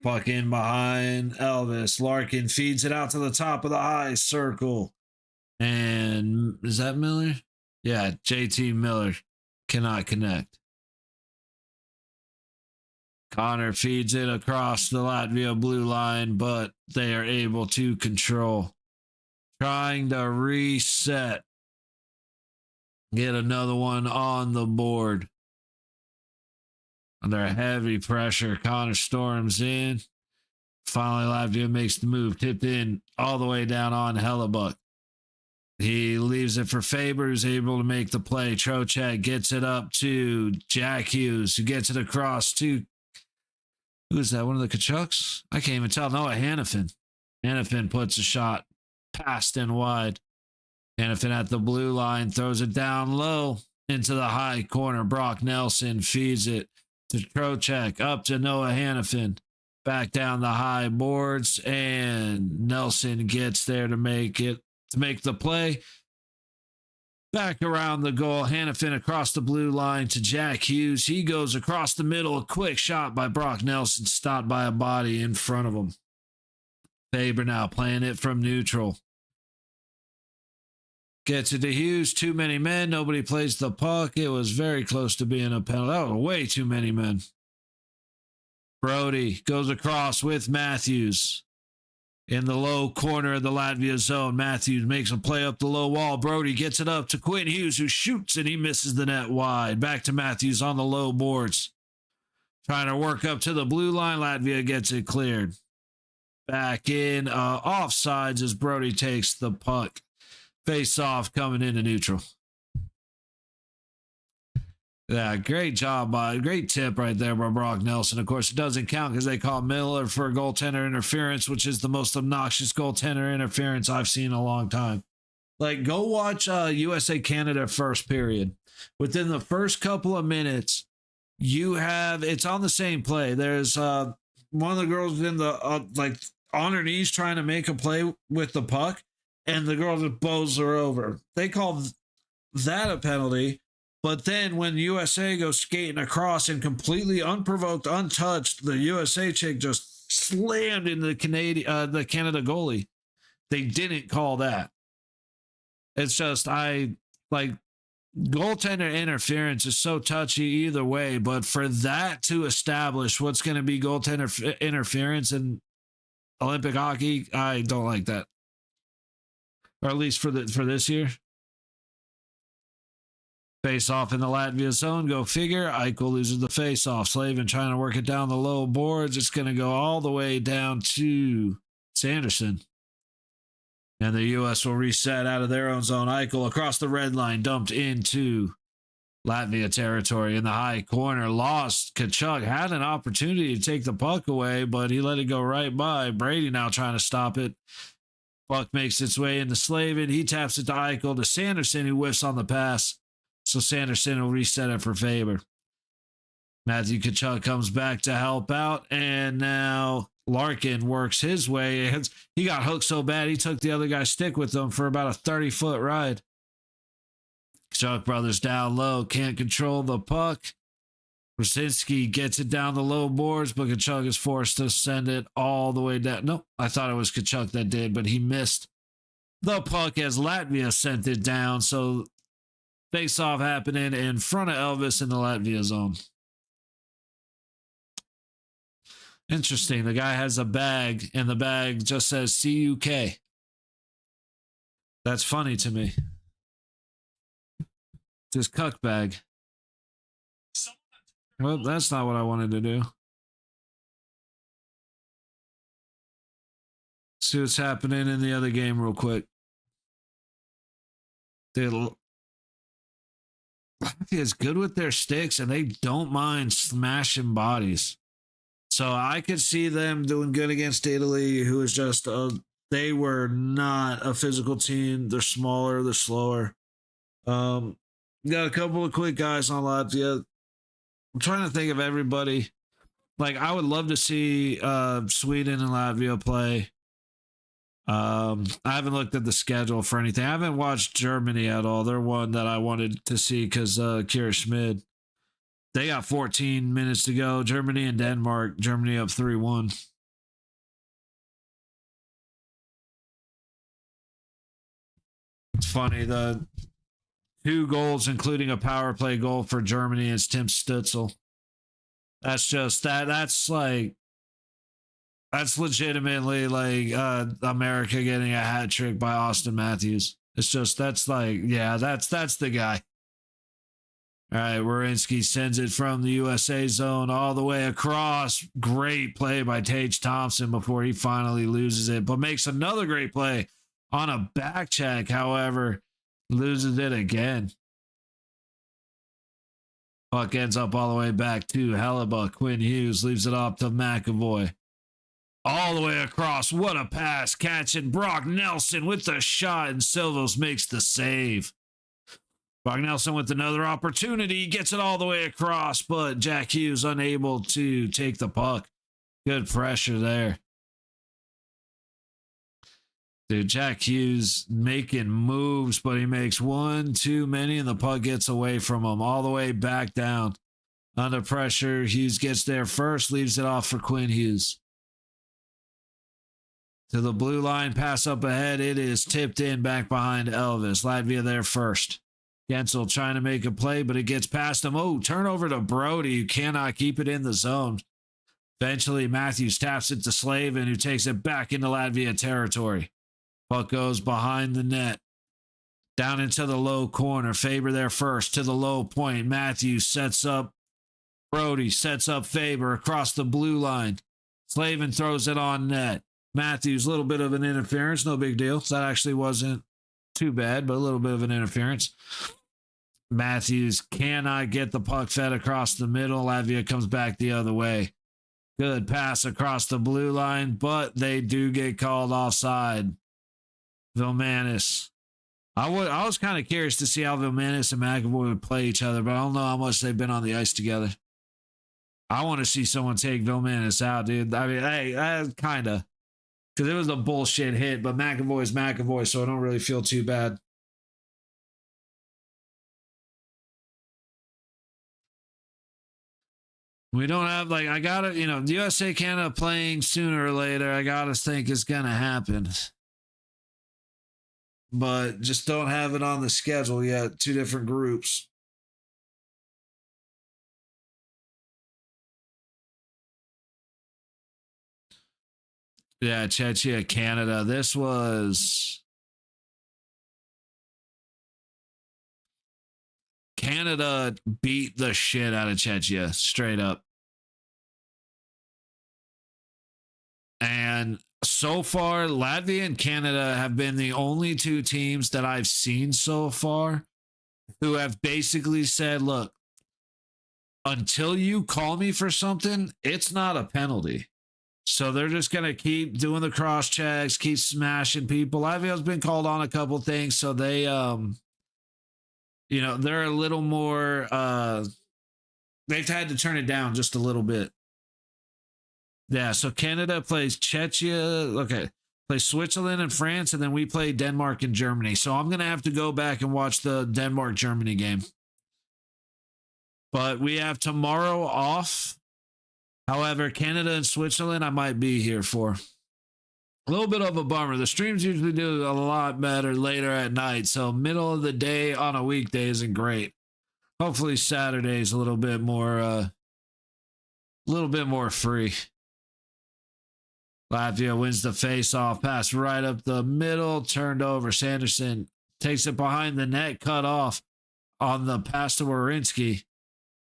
Puck in behind Elvis. Larkin feeds it out to the top of the high circle. And is that Miller? Yeah, JT Miller cannot connect. Connor feeds it across the Latvia blue line, but they are able to control. Trying to reset. Get another one on the board. Under heavy pressure, Connor storms in. Finally, Latvia makes the move. Tipped in all the way down on Hellebuck. He leaves it for Faber, who's able to make the play. Trocheck gets it up to Jack Hughes, who gets it across to... Who is that? One of the Tkachuks? I can't even tell. No, a Hannafin. Hannafin puts a shot past and wide. Hannafin at the blue line throws it down low into the high corner. Brock Nelson feeds it to Trocheck, up to Noah Hannafin. Back down the high boards, and Nelson gets there to make the play. Back around the goal, Hannafin across the blue line to Jack Hughes. He goes across the middle, a quick shot by Brock Nelson, stopped by a body in front of him. Faber now playing it from neutral. Gets it to Hughes, too many men, nobody plays the puck. It was very close to being a penalty. That was way too many men. Brody goes across with Matthews. In the low corner of the Latvia zone, Matthews makes a play up the low wall. Brody gets it up to Quinn Hughes, who shoots, and he misses the net wide. Back to Matthews on the low boards. Trying to work up to the blue line. Latvia gets it cleared. Back in offsides as Brody takes the puck. Face off coming into neutral. Yeah, great job great tip right there by Brock Nelson. Of course, it doesn't count because they call Miller for goaltender interference, which is the most obnoxious goaltender interference I've seen in a long time. Like, go watch USA Canada first period. Within the first couple of minutes, it's on the same play. There's one of the girls in the on her knees trying to make a play with the puck, and the girl just bows her over. They call that a penalty. But then when USA goes skating across and completely unprovoked, untouched, the USA chick just slammed in the Canada goalie. They didn't call that. It's just, goaltender interference is so touchy either way, but for that to establish what's going to be goaltender interference in Olympic hockey, I don't like that. or at least for this year. Face off in the Latvia zone. Go figure. Eichel loses the face off. Slavin trying to work it down the low boards. It's going to go all the way down to Sanderson. And the U.S. will reset out of their own zone. Eichel across the red line, dumped into Latvia territory in the high corner. Lost. Kachuk had an opportunity to take the puck away, but he let it go right by. Brady now trying to stop it. Puck makes its way into Slavin. He taps it to Eichel, to Sanderson, who whiffs on the pass. So Sanderson will reset it for Faber. Matthew Kachuk comes back to help out, and now Larkin works his way. He got hooked so bad, he took the other guy's stick with him for about a 30-foot ride. Kachuk brothers down low, can't control the puck. Brzezinski gets it down the low boards, but Kachuk is forced to send it all the way down. Nope, I thought it was Kachuk that did, but he missed the puck as Latvia sent it down. So face-off happening in front of Elvis in the Latvia zone. Interesting. The guy has a bag, and the bag just says CUK. That's funny to me. It's his cuck bag. Well, that's not what I wanted to do. See what's happening in the other game real quick. Latvia is good with their sticks, and they don't mind smashing bodies. So I could see them doing good against Italy, who is just they were not a physical team. They're smaller, they're slower. Got a couple of quick guys on Latvia. I'm trying to think of everybody. Like, I would love to see Sweden and Latvia play. I haven't looked at the schedule for anything. I haven't watched Germany at all. They're one that I wanted to see because Kira Schmid. They got 14 minutes to go. Germany and Denmark. Germany up 3-1. It's funny, the 2 goals, including a power play goal for Germany, is Tim Stützle. That's just that's legitimately like America getting a hat trick by Austin Matthews. It's just that's the guy. All right, Werenski sends it from the USA zone all the way across. Great play by Tage Thompson before he finally loses it, but makes another great play on a back check. However, loses it again. Puck ends up all the way back to Hellebuck. Quinn Hughes leaves it off to McAvoy. All the way across. What a pass. Catching Brock Nelson with the shot, and Silvos makes the save. Brock Nelson with another opportunity. Gets it all the way across, but Jack Hughes unable to take the puck. Good pressure there. Dude, Jack Hughes making moves, but he makes one too many, and the puck gets away from him all the way back down. Under pressure, Hughes gets there first, leaves it off for Quinn Hughes. To the blue line, pass up ahead. It is tipped in back behind Elvis. Latvia there first. Gensel trying to make a play, but it gets past him. Oh, turnover to Brody, who cannot keep it in the zone. Eventually, Matthews taps it to Slavin, who takes it back into Latvia territory. Puck goes behind the net. Down into the low corner. Faber there first to the low point. Matthews sets up Brody, sets up Faber across the blue line. Slavin throws it on net. Matthews, a little bit of an interference. No big deal. That actually wasn't too bad, but a little bit of an interference. Matthews cannot get the puck fed across the middle. Latvia comes back the other way. Good pass across the blue line, but they do get called offside. Vilmanis. I was kind of curious to see how Vilmanis and McAvoy would play each other, but I don't know how much they've been on the ice together. I want to see someone take Vilmanis out, dude. I mean, hey, kind of. Because it was a bullshit hit, but McAvoy's McAvoy, so I don't really feel too bad. We don't have, like, I got to, the USA Canada playing sooner or later, I got to think it's going to happen. But just don't have it on the schedule yet. 2 different groups. Yeah, Czechia, Canada. This was Canada beat the shit out of Czechia, straight up. And so far, Latvia and Canada have been the only two teams that I've seen so far who have basically said, look, until you call me for something, it's not a penalty. So they're just going to keep doing the cross checks, keep smashing people. Latvia's been called on a couple things, so they, they're a little more, they've had to turn it down just a little bit. Yeah, so Canada plays Czechia, okay, plays Switzerland and France, and then we play Denmark and Germany. So I'm going to have to go back and watch the Denmark-Germany game. But we have tomorrow off. However, Canada and Switzerland, I might be here for. A little bit of a bummer. The streams usually do a lot better later at night, so middle of the day on a weekday isn't great. Hopefully Saturday's a little bit more free. Latvia wins the face-off, pass right up the middle, turned over. Sanderson takes it behind the net, cut off on the pass to Werenski.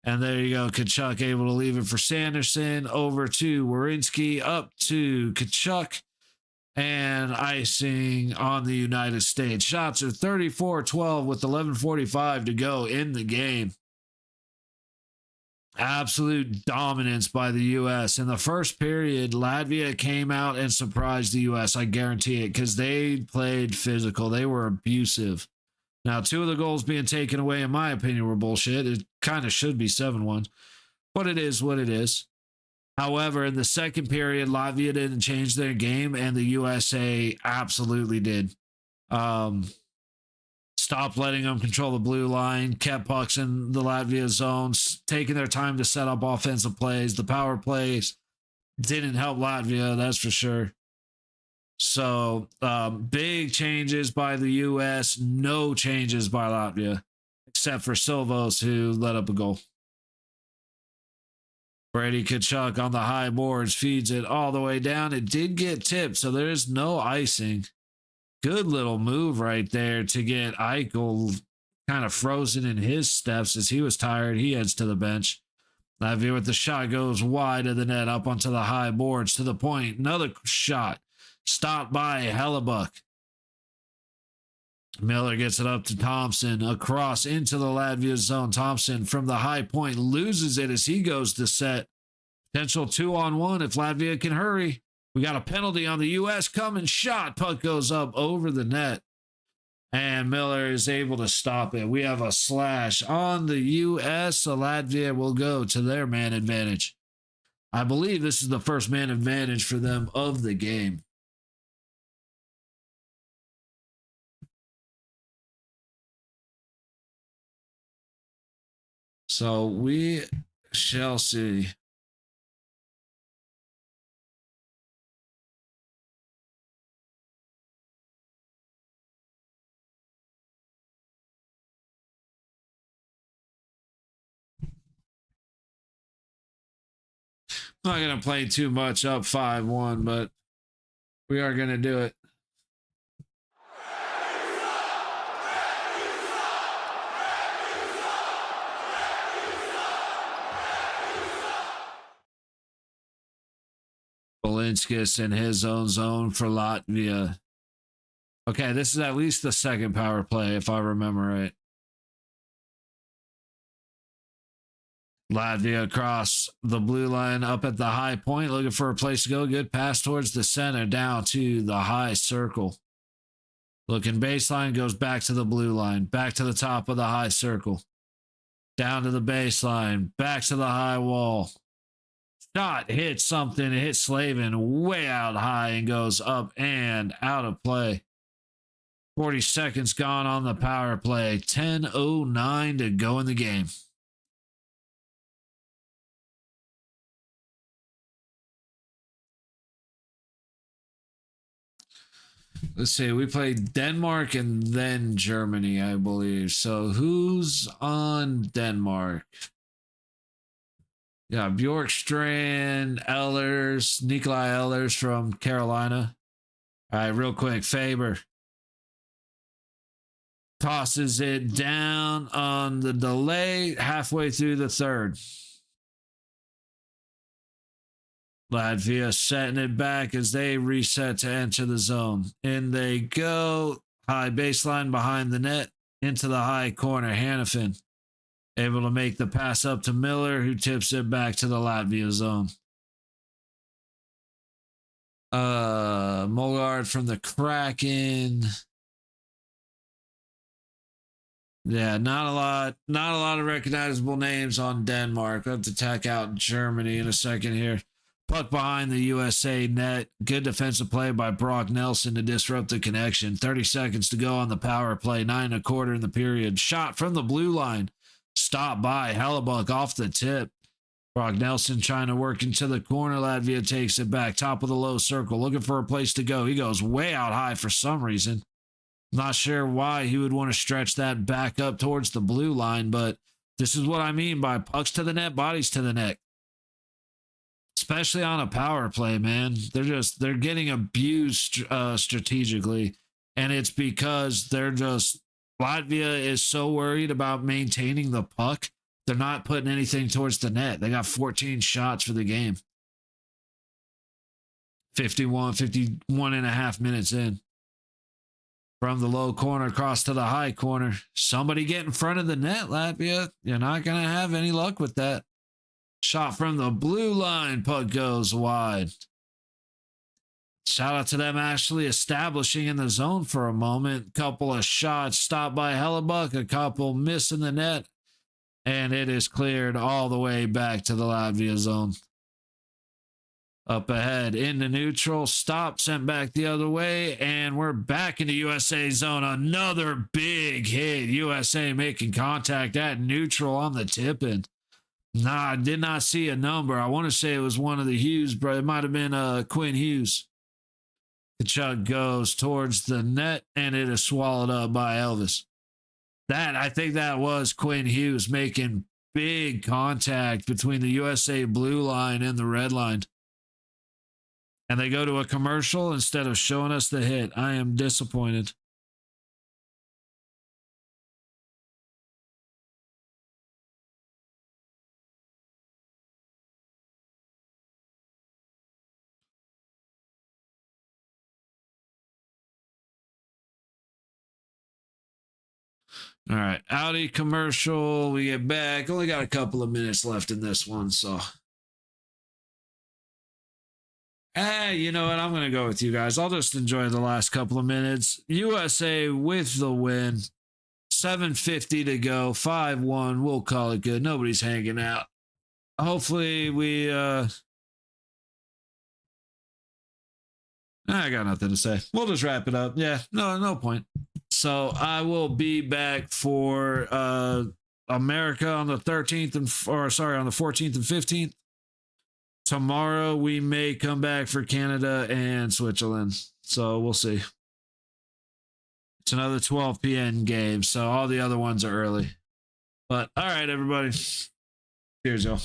And there you go. Kachuk able to leave it for Sanderson. Over to Werenski, up to Kachuk. And icing on the United States. Shots are 34-12 with 11:45 to go in the game. Absolute dominance by the U.S. In the first period, Latvia came out and surprised the U.S. I guarantee it, because they played physical. They were abusive. Now, 2 of the goals being taken away, in my opinion, were bullshit. It kind of should be 7-1, but it is what it is. However, in the second period, Latvia didn't change their game, and the USA absolutely did. Stopped letting them control the blue line, kept pucks in the Latvia zones, taking their time to set up offensive plays. The power plays didn't help Latvia, that's for sure. So, big changes by the U.S., no changes by Latvia, except for Silvos, who let up a goal. Brady Kachuk on the high boards, feeds it all the way down. It did get tipped, so there is no icing. Good little move right there to get Eichel kind of frozen in his steps as he was tired. He heads to the bench. Latvia with the shot goes wide of the net, up onto the high boards to the point. Another shot. Stopped by Hellebuck. Miller gets it up to Thompson, across into the Latvia zone. Thompson from the high point loses it as he goes to set. Potential 2-on-1 if Latvia can hurry. We got a penalty on the U.S. coming. Shot. Puck goes up over the net. And Miller is able to stop it. We have a slash on the U.S. So Latvia will go to their man advantage. I believe this is the first man advantage for them of the game. So we shall see. Not going to play too much up 5-1, but we are going to do it. Balinskis in his own zone for Latvia. Okay, this is at least the second power play, if I remember right. Latvia across the blue line up at the high point, looking for a place to go. Good pass towards the center, down to the high circle. Looking baseline, goes back to the blue line, back to the top of the high circle. Down to the baseline, back to the high wall. Shot hits something, it hits Slavin way out high and goes up and out of play. 40 seconds gone on the power play. 10:09 to go in the game. Let's see, we played Denmark and then Germany, I believe. So who's on Denmark? Yeah, Bjorkstrand, Ehlers, Nikolai Ehlers from Carolina. All right, real quick, Faber. tosses it down on the delay halfway through the third. Latvia setting it back as they reset to enter the zone. In they go. High baseline behind the net into the high corner. Hannafin able to make the pass up to Miller, who tips it back to the Latvia zone. Mogard from the Kraken. Yeah, not a lot of recognizable names on Denmark. We'll have to attack out Germany in a second here. Puck behind the USA net. Good defensive play by Brock Nelson to disrupt the connection. 30 seconds to go on the power play. 9.25 in the period. Shot from the blue line. Stopped by Hellebuck off the tip. Brock Nelson trying to work into the corner. Latvia takes it back. Top of the low circle. Looking for a place to go. He goes way out high for some reason. Not sure why he would want to stretch that back up towards the blue line, but this is what I mean by pucks to the net, bodies to the net. Especially on a power play, man. They're getting abused strategically, and it's because Latvia is so worried about maintaining the puck. They're not putting anything towards the net. They got 14 shots for the game. 51 and a half minutes in. From the low corner across to the high corner. Somebody get in front of the net, Latvia. You're not going to have any luck with that. Shot from the blue line. Puck goes wide. Shout out to them actually establishing in the zone for a moment. Couple of shots stopped by Hellebuck. A couple missing the net. And it is cleared all the way back to the Latvia zone. Up ahead into neutral, stopped, sent back the other way, and we're back into USA zone. Another big hit. USA making contact at neutral on the tip-in. Nah, I did not see a number. I want to say it was one of the Hughes, but it might have been Quinn Hughes. The chuck goes towards the net, and it is swallowed up by Elvis. I think that was Quinn Hughes making big contact between the USA blue line and the red line. And they go to a commercial instead of showing us the hit. I am disappointed. All right, Audi commercial. We get back. Only got a couple of minutes left in this one, so. You know what? I'm going to go with you guys. I'll just enjoy the last couple of minutes. USA with the win. 7:50 to go. 5-1. We'll call it good. Nobody's hanging out. Hopefully we... I got nothing to say. We'll just wrap it up. Yeah, no point. So I will be back for America on the 13th on the 14th and 15th. Tomorrow we may come back for Canada and Switzerland. So we'll see. It's another 12 p.m. game. So all the other ones are early. But all right, everybody. Cheers, y'all.